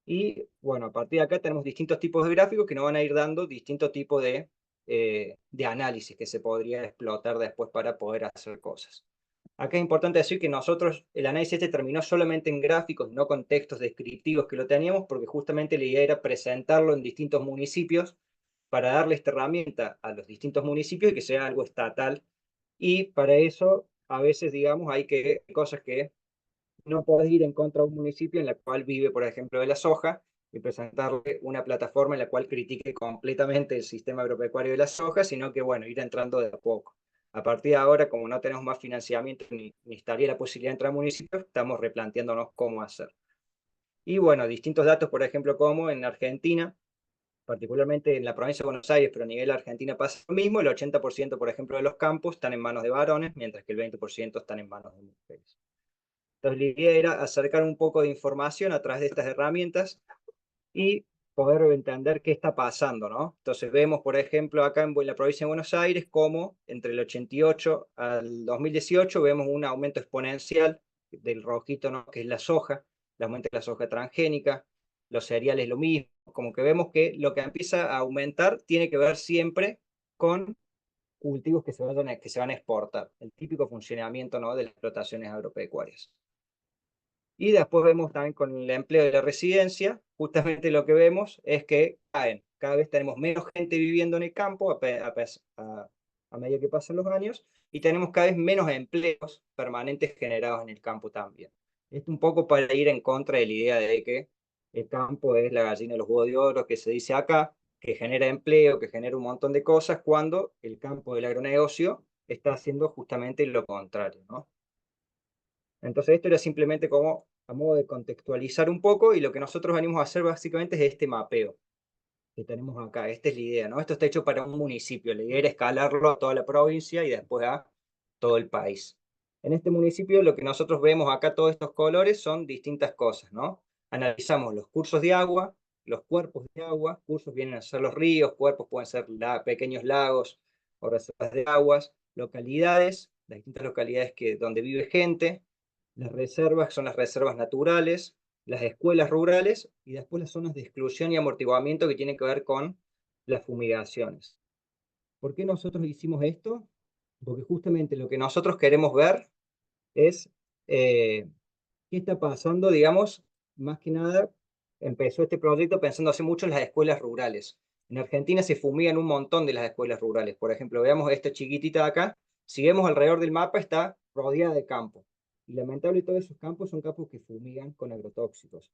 Speaker 6: Y bueno, a partir de acá tenemos distintos tipos de gráficos que nos van a ir dando distintos tipos de análisis que se podría explotar después para poder hacer cosas. Acá es importante decir que nosotros, el análisis este terminó solamente en gráficos, no con textos descriptivos que lo teníamos, porque justamente la idea era presentarlo en distintos municipios para darle esta herramienta a los distintos municipios y que sea algo estatal. Y para eso, a veces, digamos, hay cosas que no podés ir en contra de un municipio en la cual vive, por ejemplo, de la soja, y presentarle una plataforma en la cual critique completamente el sistema agropecuario de la soja, sino que, bueno, ir entrando de a poco. A partir de ahora, como no tenemos más financiamiento ni estaría la posibilidad de entrar a municipios, estamos replanteándonos cómo hacer. Y bueno, distintos datos, por ejemplo, como en Argentina, particularmente en la provincia de Buenos Aires, pero a nivel Argentina pasa lo mismo, el 80%, por ejemplo, de los campos están en manos de varones, mientras que el 20% están en manos de mujeres. Entonces, la idea era acercar un poco de información a través de estas herramientas y poder entender qué está pasando, ¿no? Entonces, vemos, por ejemplo, acá en la provincia de Buenos Aires, cómo entre el 88 al 2018 vemos un aumento exponencial del rojito, ¿no? Que es la soja, el aumento de la soja transgénica, los cereales lo mismo, como que vemos que lo que empieza a aumentar tiene que ver siempre con cultivos que se van a exportar, el típico funcionamiento, ¿no? De las explotaciones agropecuarias. Y después vemos también con el empleo de la residencia, justamente lo que vemos es que cada vez tenemos menos gente viviendo en el campo a medida que pasan los años, y tenemos cada vez menos empleos permanentes generados en el campo también. Esto un poco para ir en contra de la idea de que el campo es la gallina de los huevos de oro que se dice acá, que genera empleo, que genera un montón de cosas, cuando el campo del agronegocio está haciendo justamente lo contrario, ¿no? Entonces esto era simplemente como a modo de contextualizar un poco, y lo que nosotros venimos a hacer básicamente es este mapeo que tenemos acá. Esta es la idea, ¿no? Esto está hecho para un municipio. La idea era escalarlo a toda la provincia y después a todo el país. En este municipio lo que nosotros vemos acá, todos estos colores, son distintas cosas, ¿no? Analizamos los cursos de agua, los cuerpos de agua. Cursos vienen a ser los ríos, cuerpos pueden ser pequeños lagos o reservas de aguas, localidades, las distintas localidades donde vive gente. Las reservas son las reservas naturales, las escuelas rurales, y después las zonas de exclusión y amortiguamiento que tienen que ver con las fumigaciones. ¿Por qué nosotros hicimos esto? Porque justamente lo que nosotros queremos ver es qué está pasando, digamos, más que nada, empezó este proyecto pensando hace mucho en las escuelas rurales. En Argentina se fumigan un montón de las escuelas rurales. Por ejemplo, veamos esta chiquitita de acá. Si vemos alrededor del mapa, está rodeada de campo. Y lamentable, todos esos campos son campos que fumigan con agrotóxicos.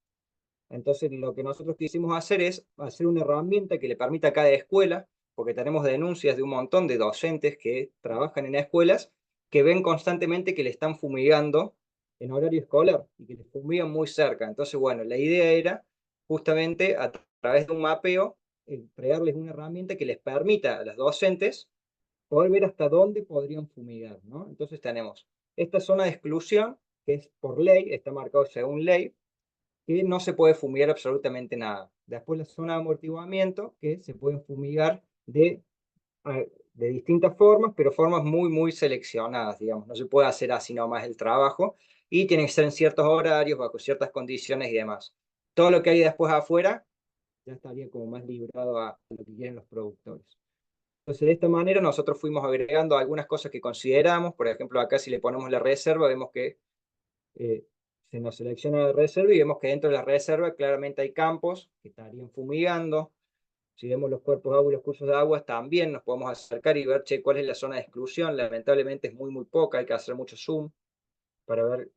Speaker 6: Entonces, lo que nosotros quisimos hacer es hacer una herramienta que le permita a cada escuela, porque tenemos denuncias de un montón de docentes que trabajan en escuelas, que ven constantemente que le están fumigando en horario escolar y que les fumigan muy cerca. Entonces, bueno, la idea era justamente a través de un mapeo, crearles una herramienta que les permita a los docentes poder ver hasta dónde podrían fumigar, ¿no? Entonces tenemos esta zona de exclusión, que es por ley, está marcado según ley, que no se puede fumigar absolutamente nada. Después la zona de amortiguamiento, que se pueden fumigar de distintas formas, pero formas muy, muy seleccionadas, digamos. No se puede hacer así nomás el trabajo, y tiene que ser en ciertos horarios, bajo ciertas condiciones y demás. Todo lo que hay después afuera ya estaría como más librado a lo que quieren los productores. Entonces, de esta manera nosotros fuimos agregando algunas cosas que consideramos. Por ejemplo, acá si le ponemos la reserva, vemos que se nos selecciona la reserva y vemos que dentro de la reserva claramente hay campos que estarían fumigando. Si vemos los cuerpos de agua y los cursos de agua, también nos podemos acercar y ver, che, cuál es la zona de exclusión. Lamentablemente es muy, muy poca, hay que hacer mucho zoom para ver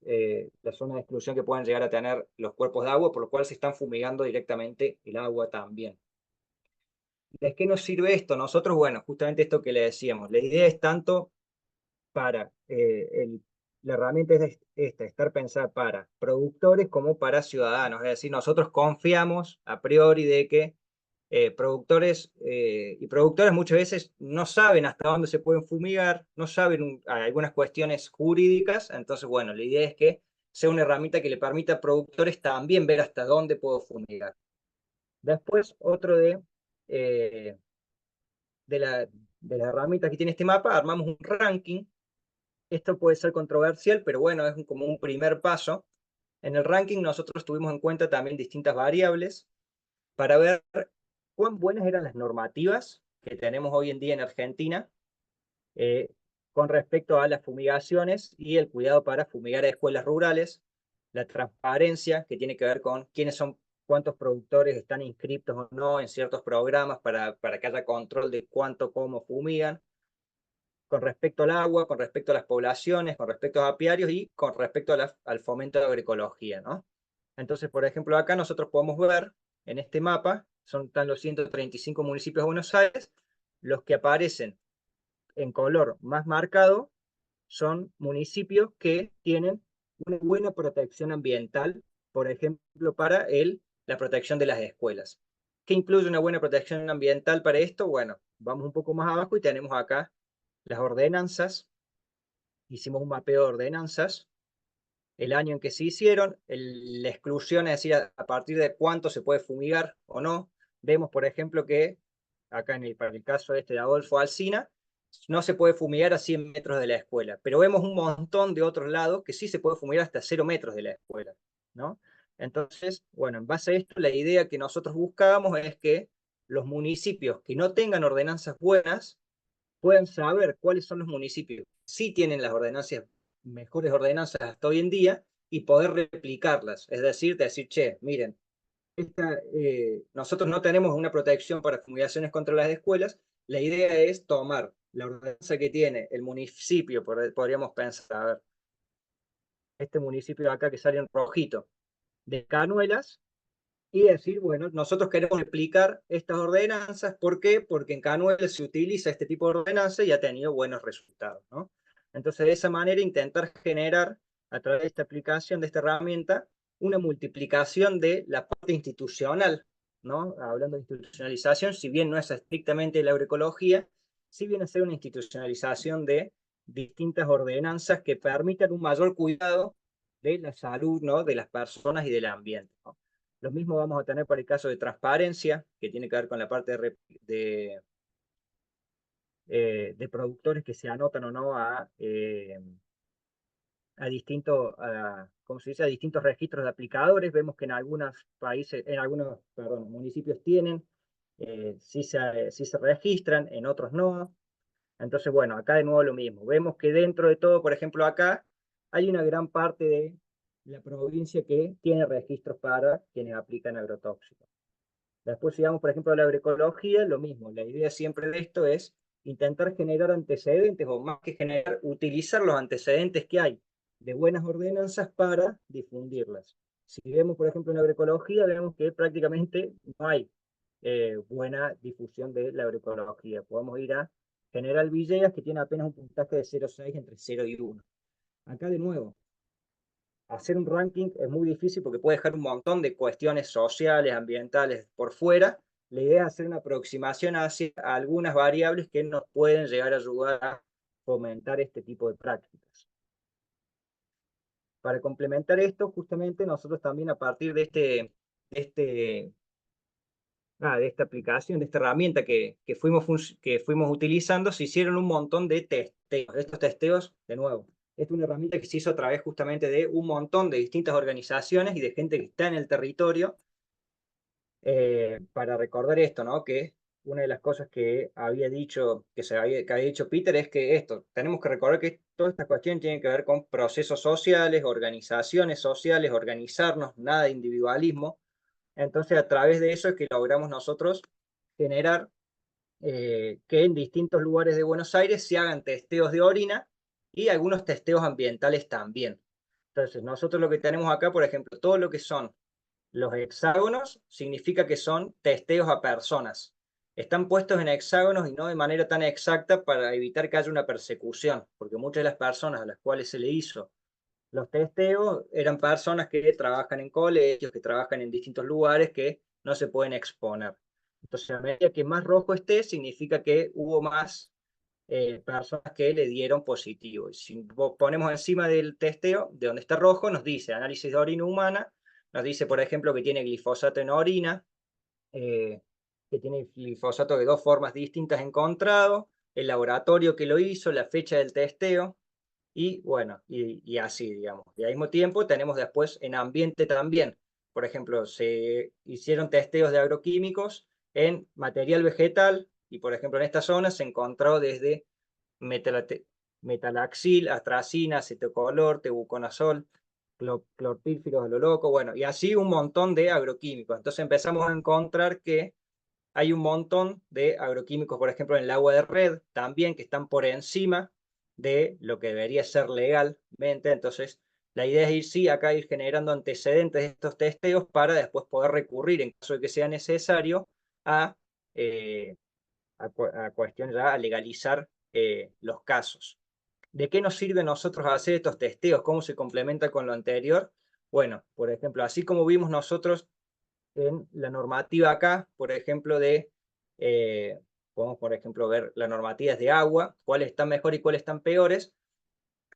Speaker 6: la zona de exclusión que pueden llegar a tener los cuerpos de agua, por lo cual se están fumigando directamente el agua también. ¿De qué nos sirve esto? Nosotros, bueno, justamente esto que le decíamos, la idea es tanto para la herramienta es esta, estar pensada para productores como para ciudadanos. Es decir, nosotros confiamos a priori de que productores y productoras muchas veces no saben hasta dónde se pueden fumigar, no saben algunas cuestiones jurídicas. Entonces, bueno, la idea es que sea una herramienta que le permita a productores también ver hasta dónde puedo fumigar. Después, otro eh, de las herramientas que tiene este mapa, armamos un ranking. Esto puede ser controversial, pero bueno, es como un primer paso, En el ranking nosotros tuvimos en cuenta también distintas variables para ver cuán buenas eran las normativas que tenemos hoy en día en Argentina con respecto a las fumigaciones y el cuidado para fumigar a escuelas rurales, la transparencia que tiene que ver con quiénes son, cuántos productores están inscritos o no en ciertos programas para que haya control de cuánto, cómo fumigan, con respecto al agua, con respecto a las poblaciones, con respecto a apiarios y con respecto a al fomento de agroecología, ¿no? Entonces, por ejemplo, acá nosotros podemos ver en este mapa, están los 135 municipios de Buenos Aires, los que aparecen en color más marcado son municipios que tienen una buena protección ambiental, por ejemplo, para la protección de las escuelas. ¿Qué incluye una buena protección ambiental para esto? Bueno, vamos un poco más abajo y tenemos acá las ordenanzas. Hicimos un mapeo de ordenanzas, el año en que se hicieron, la exclusión, es decir, a partir de cuánto se puede fumigar o no. Vemos, por ejemplo, que acá para el caso de Adolfo Alsina, no se puede fumigar a 100 metros de la escuela, pero vemos un montón de otros lados que sí se puede fumigar hasta 0 metros de la escuela, ¿no? Entonces, bueno, en base a esto, la idea que nosotros buscábamos es que los municipios que no tengan ordenanzas buenas puedan saber cuáles son los municipios que sí tienen las ordenanzas, mejores ordenanzas hasta hoy en día, y poder replicarlas, es decir, che, miren, nosotros no tenemos una protección para fumigaciones contra las escuelas, la idea es tomar la ordenanza que tiene el municipio, podríamos pensar, a ver, este municipio de acá que sale en rojito, de Canuelas, y decir, bueno, nosotros queremos replicar estas ordenanzas, ¿por qué? Porque en Canuelas se utiliza este tipo de ordenanza y ha tenido buenos resultados, ¿no? Entonces, de esa manera, intentar generar, a través de esta aplicación, de esta herramienta, una multiplicación de la parte institucional, ¿no? Hablando de institucionalización, si bien no es estrictamente la agroecología, sí viene a ser una institucionalización de distintas ordenanzas que permitan un mayor cuidado de la salud, ¿no? De las personas y del ambiente, ¿no? Lo mismo vamos a tener para el caso de transparencia, que tiene que ver con la parte de productores que se anotan o no ¿cómo se dice? A distintos registros de aplicadores. Vemos que en algunos países, municipios tienen, sí se registran, en otros no. Entonces, bueno, acá de nuevo lo mismo. Vemos que dentro de todo, por ejemplo, acá hay una gran parte de la provincia que tiene registros para quienes aplican agrotóxicos. Después, si vamos, por ejemplo, a la agroecología, lo mismo. La idea siempre de esto es intentar generar antecedentes, o más que generar, utilizar los antecedentes que hay de buenas ordenanzas para difundirlas. Si vemos, por ejemplo, en agroecología, vemos que prácticamente no hay buena difusión de la agroecología. Podemos ir a General Villegas, que tiene apenas un puntaje de 0,6 entre 0 y 1. Acá de nuevo, hacer un ranking es muy difícil porque puede dejar un montón de cuestiones sociales, ambientales por fuera. La idea es hacer una aproximación hacia algunas variables que nos pueden llegar a ayudar a fomentar este tipo de prácticas. Para complementar esto, justamente nosotros también a partir de esta aplicación, de esta herramienta que fuimos utilizando, se hicieron un montón de testeos. Estos testeos, de nuevo, es una herramienta que se hizo a través justamente de un montón de distintas organizaciones y de gente que está en el territorio, para recordar esto, ¿no? Que una de las cosas que había dicho Peter es que tenemos que recordar que todas estas cuestiones tienen que ver con procesos sociales, organizaciones sociales, organizarnos, nada de individualismo. Entonces, a través de eso es que logramos nosotros generar que en distintos lugares de Buenos Aires se hagan testeos de orina y algunos testeos ambientales también. Entonces, nosotros lo que tenemos acá, por ejemplo, todo lo que son los hexágonos, significa que son testeos a personas. Están puestos en hexágonos y no de manera tan exacta para evitar que haya una persecución, porque muchas de las personas a las cuales se le hizo los testeos eran personas que trabajan en colegios, que trabajan en distintos lugares que no se pueden exponer. Entonces, a medida que más rojo esté, significa que hubo más personas que le dieron positivo. Y si ponemos encima del testeo, de donde está rojo, nos dice análisis de orina humana, nos dice, por ejemplo, que tiene glifosato en orina, que tiene glifosato de 2 formas distintas encontrado, el laboratorio que lo hizo, la fecha del testeo. y bueno, y así, digamos. Y al mismo tiempo tenemos después en ambiente también. Por ejemplo, se hicieron testeos de agroquímicos en material vegetal y, por ejemplo, en esta zona se encontró desde metalaxil, atracina, acetocolor, tebuconazol, clorpírfidos a lo loco, bueno, y así un montón de agroquímicos. Entonces empezamos a encontrar que hay un montón de agroquímicos, por ejemplo, en el agua de red, también que están por encima de lo que debería ser legalmente. Entonces, la idea es ir, sí, acá ir generando antecedentes de estos testeos para después poder recurrir, en caso de que sea necesario, a, eh, a cuestiones, a legalizar los casos. ¿De qué nos sirve a nosotros hacer estos testeos? ¿Cómo se complementa con lo anterior? Bueno, por ejemplo, así como vimos nosotros en la normativa acá, por ejemplo, podemos, por ejemplo, ver las normativas de agua, cuáles están mejor y cuáles están peores.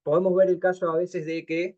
Speaker 6: Podemos ver el caso a veces de que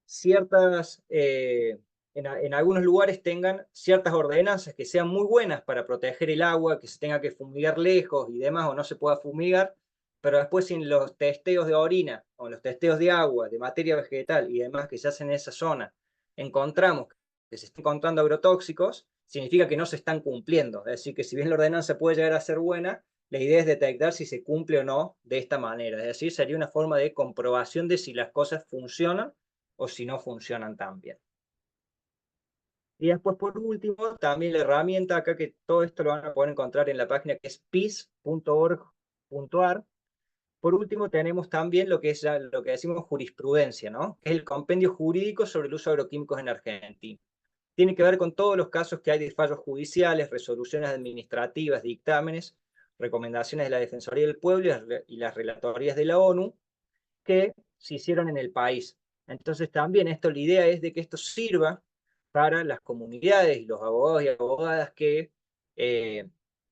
Speaker 6: ciertas, en algunos lugares tengan ciertas ordenanzas que sean muy buenas para proteger el agua, que se tenga que fumigar lejos y demás, o no se pueda fumigar, pero después en los testeos de orina, o los testeos de agua, de materia vegetal y demás que se hacen en esa zona, encontramos que se están encontrando agrotóxicos, significa que no se están cumpliendo. Es decir, que si bien la ordenanza puede llegar a ser buena, la idea es detectar si se cumple o no de esta manera. Es decir, sería una forma de comprobación de si las cosas funcionan o si no funcionan tan bien. Y después, por último, también la herramienta acá, que todo esto lo van a poder encontrar en la página que es pis.org.ar. Por último, tenemos también lo que es lo que decimos jurisprudencia, ¿no? Que es el compendio jurídico sobre el uso de agroquímicos en Argentina. Tiene que ver con todos los casos que hay de fallos judiciales, resoluciones administrativas, dictámenes, recomendaciones de la Defensoría del Pueblo y las relatorías de la ONU que se hicieron en el país. Entonces también esto, la idea es de que esto sirva para las comunidades y los abogados y abogadas eh,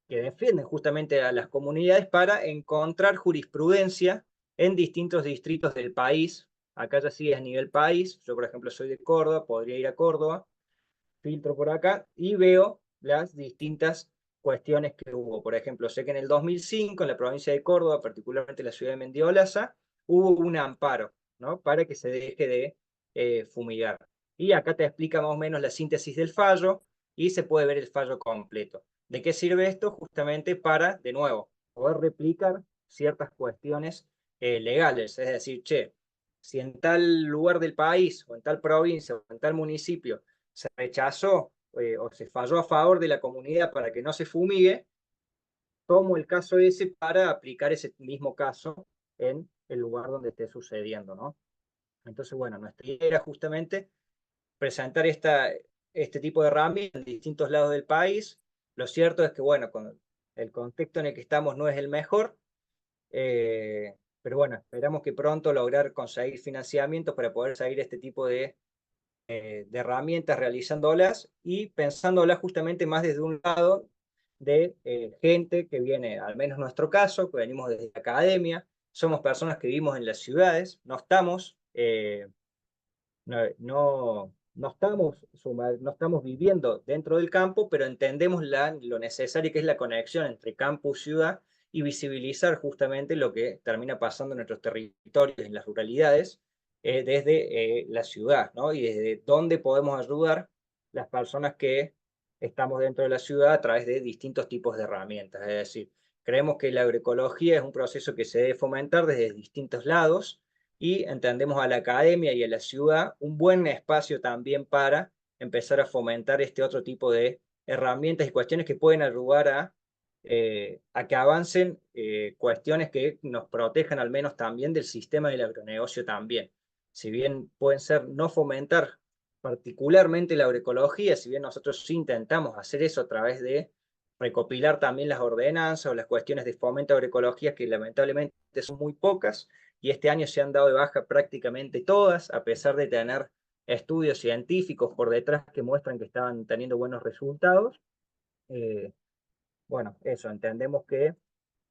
Speaker 6: que defienden justamente a las comunidades para encontrar jurisprudencia en distintos distritos del país. Acá ya sí es a nivel país. Yo, por ejemplo, soy de Córdoba, podría ir a Córdoba, filtro por acá y veo las distintas cuestiones que hubo. Por ejemplo, sé que en el 2005, en la provincia de Córdoba, particularmente en la ciudad de Mendiolaza, hubo un amparo, ¿no? Para que se deje de fumigar. Y acá te explica más o menos la síntesis del fallo y se puede ver el fallo completo. ¿De qué sirve esto? Justamente para, de nuevo, poder replicar ciertas cuestiones legales. Es decir, che, si en tal lugar del país, o en tal provincia, o en tal municipio, se rechazó o se falló a favor de la comunidad para que no se fumigue, tomo el caso ese para aplicar ese mismo caso en el lugar donde esté sucediendo, ¿no? Entonces, bueno, nuestra idea era justamente presentar este tipo de herramientas en distintos lados del país. Lo cierto es que, bueno, con el contexto en el que estamos no es el mejor, pero bueno, esperamos que pronto lograr conseguir financiamiento para poder seguir este tipo de herramientas realizándolas y pensándolas justamente más desde un lado de gente que viene, al menos en nuestro caso, que venimos desde la academia, somos personas que vivimos en las ciudades, no estamos viviendo dentro del campo, pero entendemos lo necesario que es la conexión entre campo y ciudad y visibilizar justamente lo que termina pasando en nuestros territorios, en las ruralidades, desde la ciudad, ¿no? Y desde dónde podemos ayudar las personas que estamos dentro de la ciudad a través de distintos tipos de herramientas. Es decir, creemos que la agroecología es un proceso que se debe fomentar desde distintos lados y entendemos a la academia y a la ciudad un buen espacio también para empezar a fomentar este otro tipo de herramientas y cuestiones que pueden ayudar a que avancen cuestiones que nos protejan al menos también del sistema del agronegocio también. Si bien pueden ser no fomentar particularmente la agroecología, si bien nosotros sí intentamos hacer eso a través de recopilar también las ordenanzas o las cuestiones de fomento de agroecología, que lamentablemente son muy pocas, y este año se han dado de baja prácticamente todas, a pesar de tener estudios científicos por detrás que muestran que estaban teniendo buenos resultados. Eh, bueno, eso, entendemos que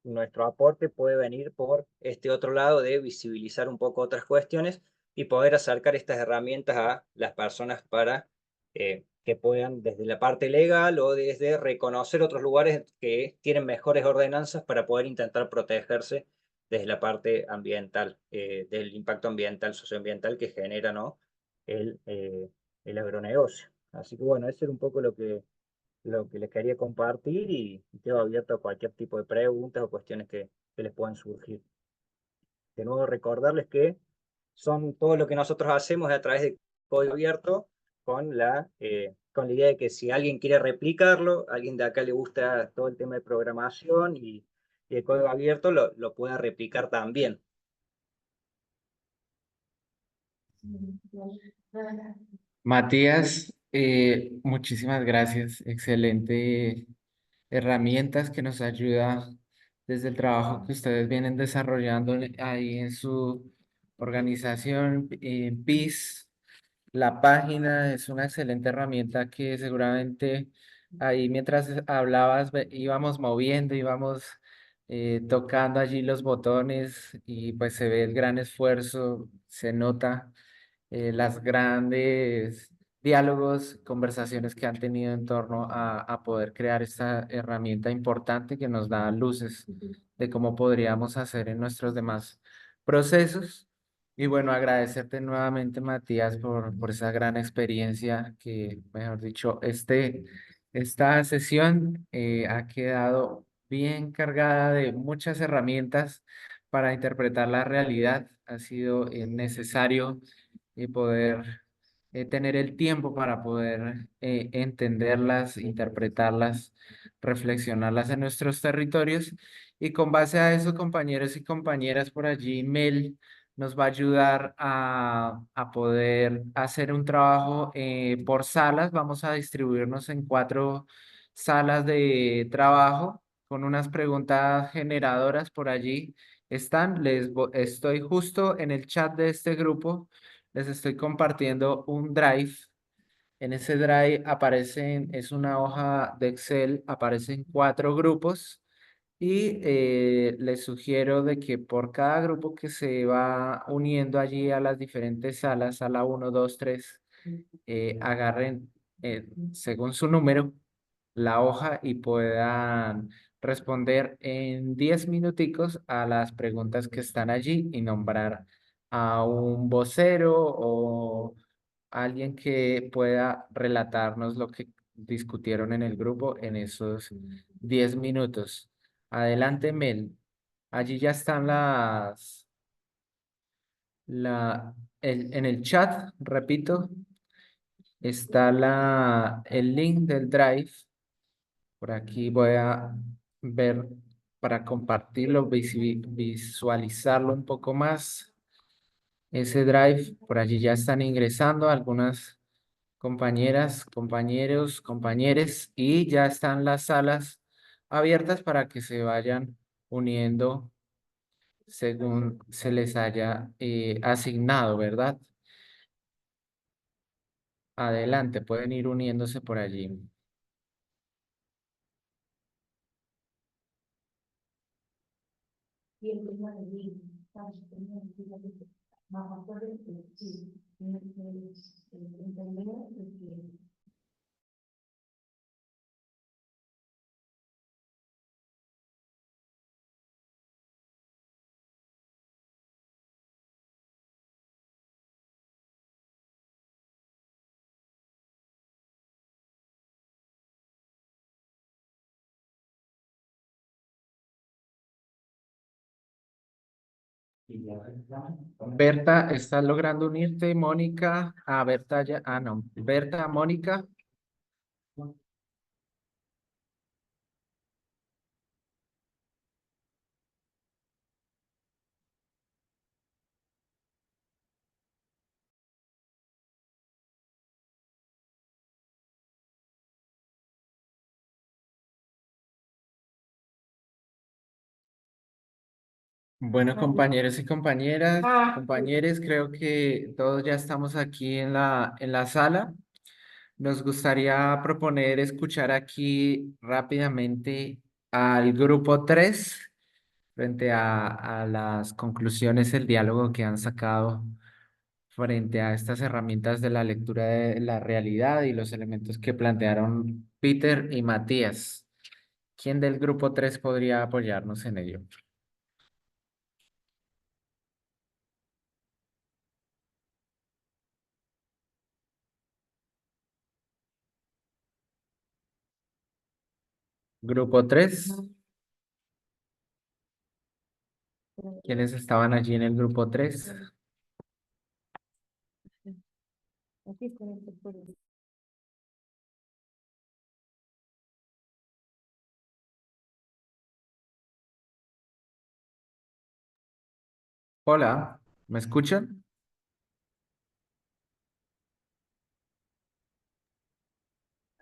Speaker 6: nuestro aporte puede venir por este otro lado de visibilizar un poco otras cuestiones y poder acercar estas herramientas a las personas para que puedan desde la parte legal o desde reconocer otros lugares que tienen mejores ordenanzas para poder intentar protegerse desde la parte ambiental, del impacto ambiental, socioambiental que genera, ¿no? el agronegocio. Así que bueno, eso era un poco lo que les quería compartir y quedo abierto a cualquier tipo de preguntas o cuestiones que les puedan surgir. De nuevo recordarles que son todo lo que nosotros hacemos a través de código abierto con la idea de que si alguien quiere replicarlo, alguien de acá le gusta todo el tema de programación y el código abierto, lo pueda replicar también.
Speaker 1: Matías, muchísimas gracias. Excelente herramientas que nos ayuda desde el trabajo que ustedes vienen desarrollando ahí en su organización, en PIS. La página es una excelente herramienta que seguramente ahí mientras hablabas íbamos moviendo, íbamos tocando allí los botones y pues se ve el gran esfuerzo, se nota las grandes diálogos, conversaciones que han tenido en torno a poder crear esta herramienta importante que nos da luces de cómo podríamos hacer en nuestros demás procesos. Y bueno, agradecerte nuevamente, Matías, por esa gran experiencia que, mejor dicho, esta sesión ha quedado bien cargada de muchas herramientas para interpretar la realidad. Ha sido necesario poder tener el tiempo para poder entenderlas, interpretarlas, reflexionarlas en nuestros territorios. Y con base a eso, compañeros y compañeras, por allí, Mel nos va a ayudar a poder hacer un trabajo por salas. Vamos a distribuirnos en 4 salas de trabajo con unas preguntas generadoras por allí. Estoy justo en el chat de este grupo, les estoy compartiendo un drive. En ese drive es una hoja de Excel, aparecen 4 grupos y les sugiero de que por cada grupo que se va uniendo allí a las diferentes salas, sala 1, 2, 3, agarren según su número la hoja y puedan responder en 10 minuticos a las preguntas que están allí y nombrar a un vocero o alguien que pueda relatarnos lo que discutieron en el grupo en esos 10 minutos. Adelante, Mel. Allí ya están en el chat, repito, está el link del Drive. Por aquí voy a ver para compartirlo, visualizarlo un poco más. Ese Drive, por allí ya están ingresando algunas compañeras, compañeros, compañeres y ya están las salas abiertas para que se vayan uniendo según se les haya asignado, ¿verdad? Adelante, pueden ir uniéndose por allí. Berta, ¿estás logrando unirte? Mónica, Berta ya, no, Berta, Mónica. Bueno, compañeros y compañeras, compañeros, creo que todos ya estamos aquí en la sala. Nos gustaría proponer escuchar aquí rápidamente al grupo 3 frente a las conclusiones, el diálogo que han sacado frente a estas herramientas de la lectura de la realidad y los elementos que plantearon Peter y Matías. ¿Quién del grupo 3 podría apoyarnos en ello? Grupo 3. ¿Quiénes estaban allí en el grupo 3? Hola, ¿me escuchan?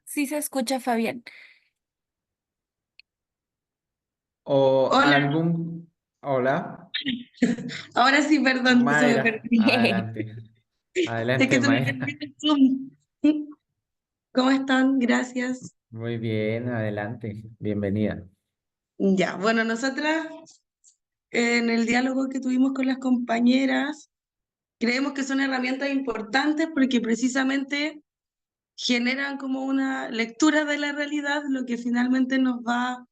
Speaker 7: Sí se escucha, Fabián.
Speaker 1: ¿O
Speaker 7: Hola,
Speaker 1: algún... Hola,
Speaker 7: ahora sí, perdón, se me
Speaker 1: Mayra,
Speaker 7: perdí.
Speaker 1: adelante.
Speaker 7: Es que
Speaker 1: Adelante,
Speaker 7: se me
Speaker 1: Mayra.
Speaker 7: perdió el Zoom. ¿Cómo están? Gracias.
Speaker 1: Muy bien, adelante. Bienvenida.
Speaker 7: Ya, bueno, nosotras en el diálogo que tuvimos con las compañeras, creemos que son herramientas importantes porque precisamente generan como una lectura de la realidad, lo que finalmente nos va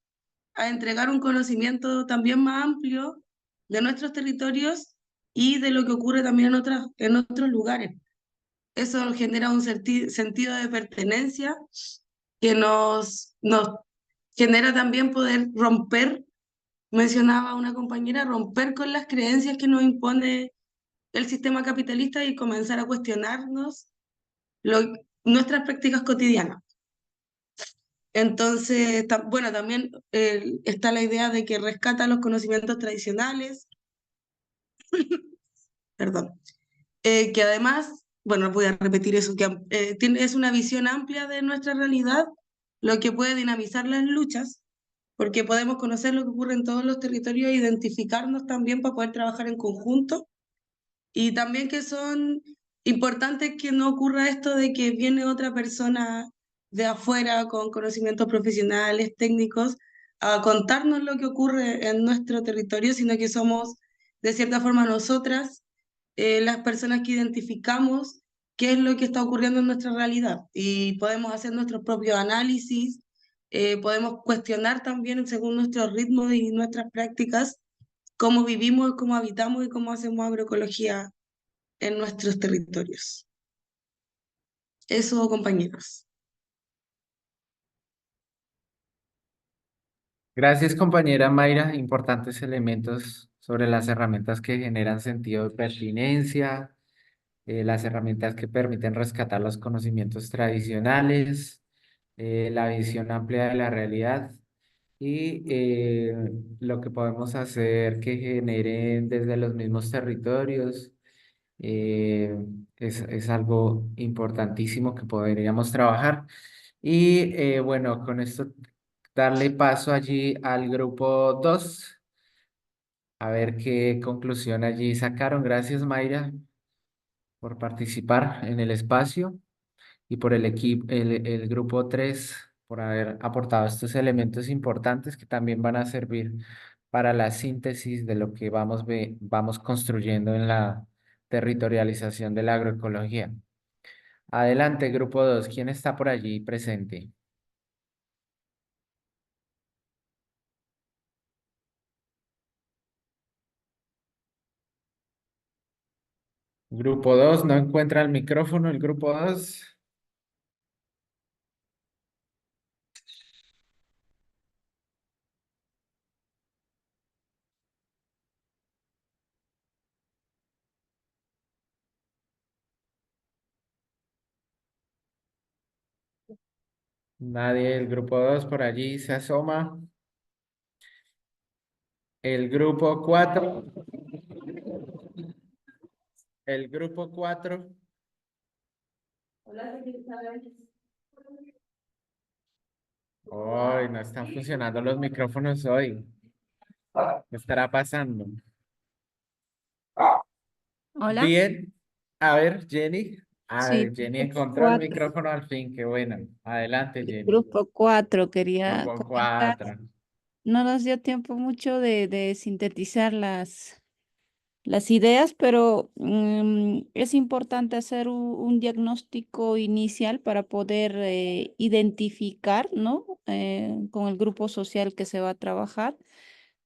Speaker 7: a entregar un conocimiento también más amplio de nuestros territorios y de lo que ocurre también en otros lugares. Eso genera un sentido de pertenencia que nos genera también poder romper, mencionaba una compañera, romper con las creencias que nos impone el sistema capitalista y comenzar a cuestionarnos nuestras prácticas cotidianas. Entonces, bueno, también está la idea de que rescata los conocimientos tradicionales, perdón, que además, bueno, voy a repetir eso, que es una visión amplia de nuestra realidad, lo que puede dinamizar las luchas, porque podemos conocer lo que ocurre en todos los territorios e identificarnos también para poder trabajar en conjunto, y también que son importantes que no ocurra esto de que viene otra persona de afuera con conocimientos profesionales, técnicos, a contarnos lo que ocurre en nuestro territorio, sino que somos, de cierta forma, nosotras las personas que identificamos qué es lo que está ocurriendo en nuestra realidad y podemos hacer nuestros propios análisis, podemos cuestionar también según nuestros ritmos y nuestras prácticas cómo vivimos, cómo habitamos y cómo hacemos agroecología en nuestros territorios. Eso, compañeros.
Speaker 1: Gracias, compañera Mayra. Importantes elementos sobre las herramientas que generan sentido de pertinencia, las herramientas que permiten rescatar los conocimientos tradicionales, la visión amplia de la realidad y lo que podemos hacer que generen desde los mismos territorios. eh, es algo importantísimo que podríamos trabajar. Y bueno, con esto darle paso allí al grupo 2 a ver qué conclusión allí sacaron. Gracias, Mayra, por participar en el espacio y por el equipo, el grupo 3 por haber aportado estos elementos importantes que también van a servir para la síntesis de lo que vamos construyendo en la territorialización de la agroecología. Adelante, grupo 2. ¿Quién está por allí presente? Grupo 2 no encuentra el micrófono, el grupo 2. Nadie, el grupo 2 por allí se asoma. El grupo 4. El grupo 4. Hoy no están funcionando los micrófonos hoy. ¿Qué estará pasando?
Speaker 7: Hola,
Speaker 1: Bien. A ver, Jenny. Ah,
Speaker 7: sí,
Speaker 1: Jenny
Speaker 7: grupo
Speaker 1: encontró el
Speaker 7: 4.
Speaker 1: micrófono al fin. Qué bueno. Adelante, Jenny.
Speaker 7: Grupo 4 quería
Speaker 1: Grupo
Speaker 7: comentar.
Speaker 1: 4.
Speaker 7: No nos dio tiempo mucho de sintetizar las ideas, pero es importante hacer un diagnóstico inicial para poder identificar, ¿no? Con el grupo social que se va a trabajar.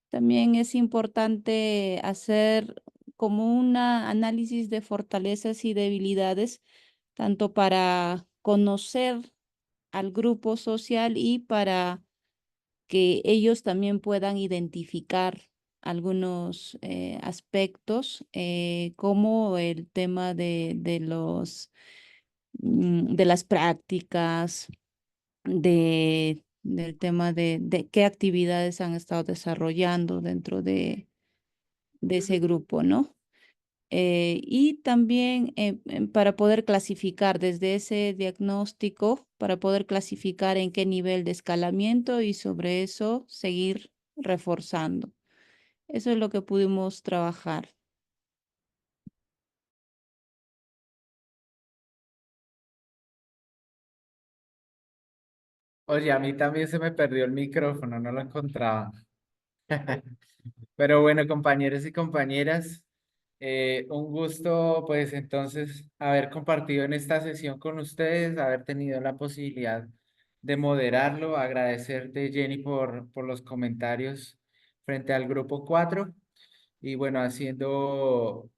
Speaker 7: También es importante hacer como un análisis de fortalezas y debilidades, tanto para conocer al grupo social y para
Speaker 8: que ellos también puedan identificar algunos aspectos, como el tema de las prácticas, del tema de qué actividades han estado desarrollando dentro de ese grupo, ¿no? Y también para poder clasificar desde ese diagnóstico, para poder clasificar en qué nivel de escalamiento y sobre eso seguir reforzando. Eso es lo que pudimos trabajar.
Speaker 1: Oye, a mí también se me perdió el micrófono, no lo encontraba. Pero bueno, compañeros y compañeras, un gusto pues entonces haber compartido en esta sesión con ustedes, haber tenido la posibilidad de moderarlo, agradecerte Jenny por los comentarios frente al grupo 4 y bueno, haciendo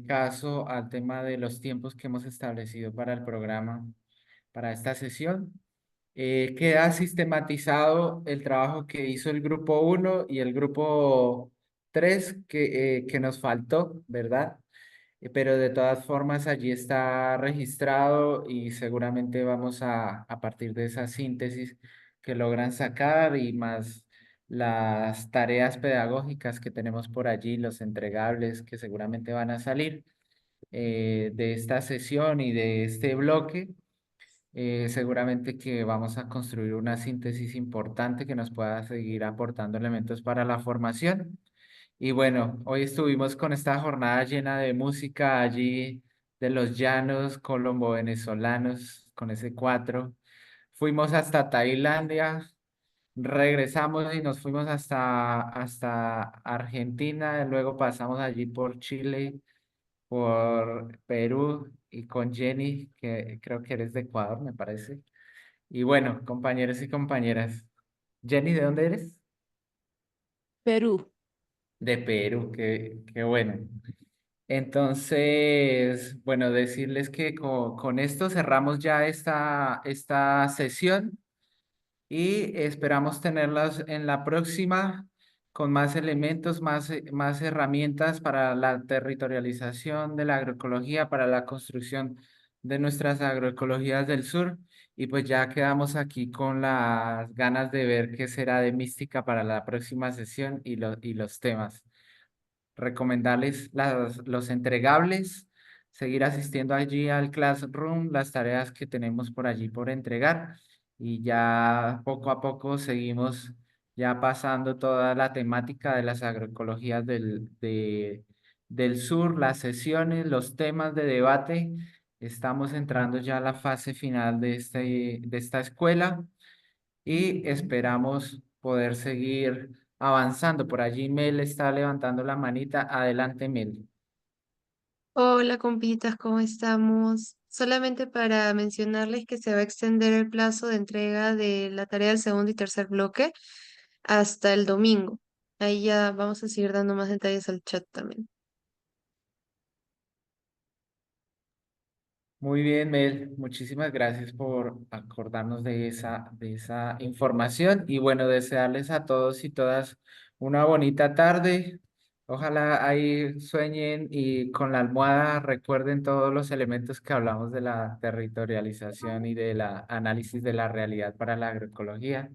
Speaker 1: caso al tema de los tiempos que hemos establecido para el programa, para esta sesión. Queda sistematizado el trabajo que hizo el grupo 1 y el grupo 3 que nos faltó, ¿verdad? Pero de todas formas allí está registrado y seguramente vamos a partir de esa síntesis que logran sacar y más las tareas pedagógicas que tenemos por allí, los entregables que seguramente van a salir de esta sesión y de este bloque. Seguramente que vamos a construir una síntesis importante que nos pueda seguir aportando elementos para la formación. Y bueno, hoy estuvimos con esta jornada llena de música allí de los llanos colombo-venezolanos, con ese 4. Fuimos hasta Tailandia, regresamos y nos fuimos hasta Argentina, luego pasamos allí por Chile, por Perú y con Jenny, que creo que eres de Ecuador, me parece. Y bueno, compañeros y compañeras, Jenny, ¿de dónde eres?
Speaker 8: Perú.
Speaker 1: De Perú, qué bueno. Entonces, bueno, decirles que con esto cerramos ya esta sesión y esperamos tenerlas en la próxima con más elementos, más herramientas para la territorialización de la agroecología, para la construcción de nuestras agroecologías del sur. Y pues ya quedamos aquí con las ganas de ver qué será de mística para la próxima sesión y los temas. Recomendarles los entregables, seguir asistiendo allí al Classroom, las tareas que tenemos por allí por entregar y ya poco a poco seguimos ya pasando toda la temática de las agroecologías del sur, las sesiones, los temas de debate. Estamos entrando ya a la fase final de esta escuela y esperamos poder seguir avanzando. Por allí Mel está levantando la manita. Adelante, Mel.
Speaker 9: Hola, compitas, ¿cómo estamos? Solamente para mencionarles que se va a extender el plazo de entrega de la tarea del segundo y tercer bloque hasta el domingo. Ahí ya vamos a seguir dando más detalles al chat también.
Speaker 1: Muy bien, Mel. Muchísimas gracias por acordarnos de esa información y bueno, desearles a todos y todas una bonita tarde. Ojalá ahí sueñen y con la almohada recuerden todos los elementos que hablamos de la territorialización y de la análisis de la realidad para la agroecología.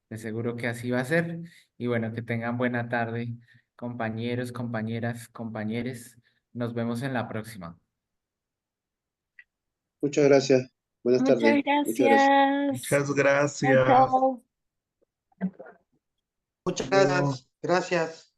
Speaker 1: De seguro que así va a ser. Y bueno, que tengan buena tarde, compañeros, compañeras, compañeres. Nos vemos en la próxima.
Speaker 10: Muchas gracias. Buenas
Speaker 11: Muchas
Speaker 10: tardes. Muchas gracias.
Speaker 11: gracias.
Speaker 12: Muchas gracias.
Speaker 11: Chao, chao.
Speaker 4: Muchas
Speaker 12: Luego.
Speaker 4: gracias. Gracias.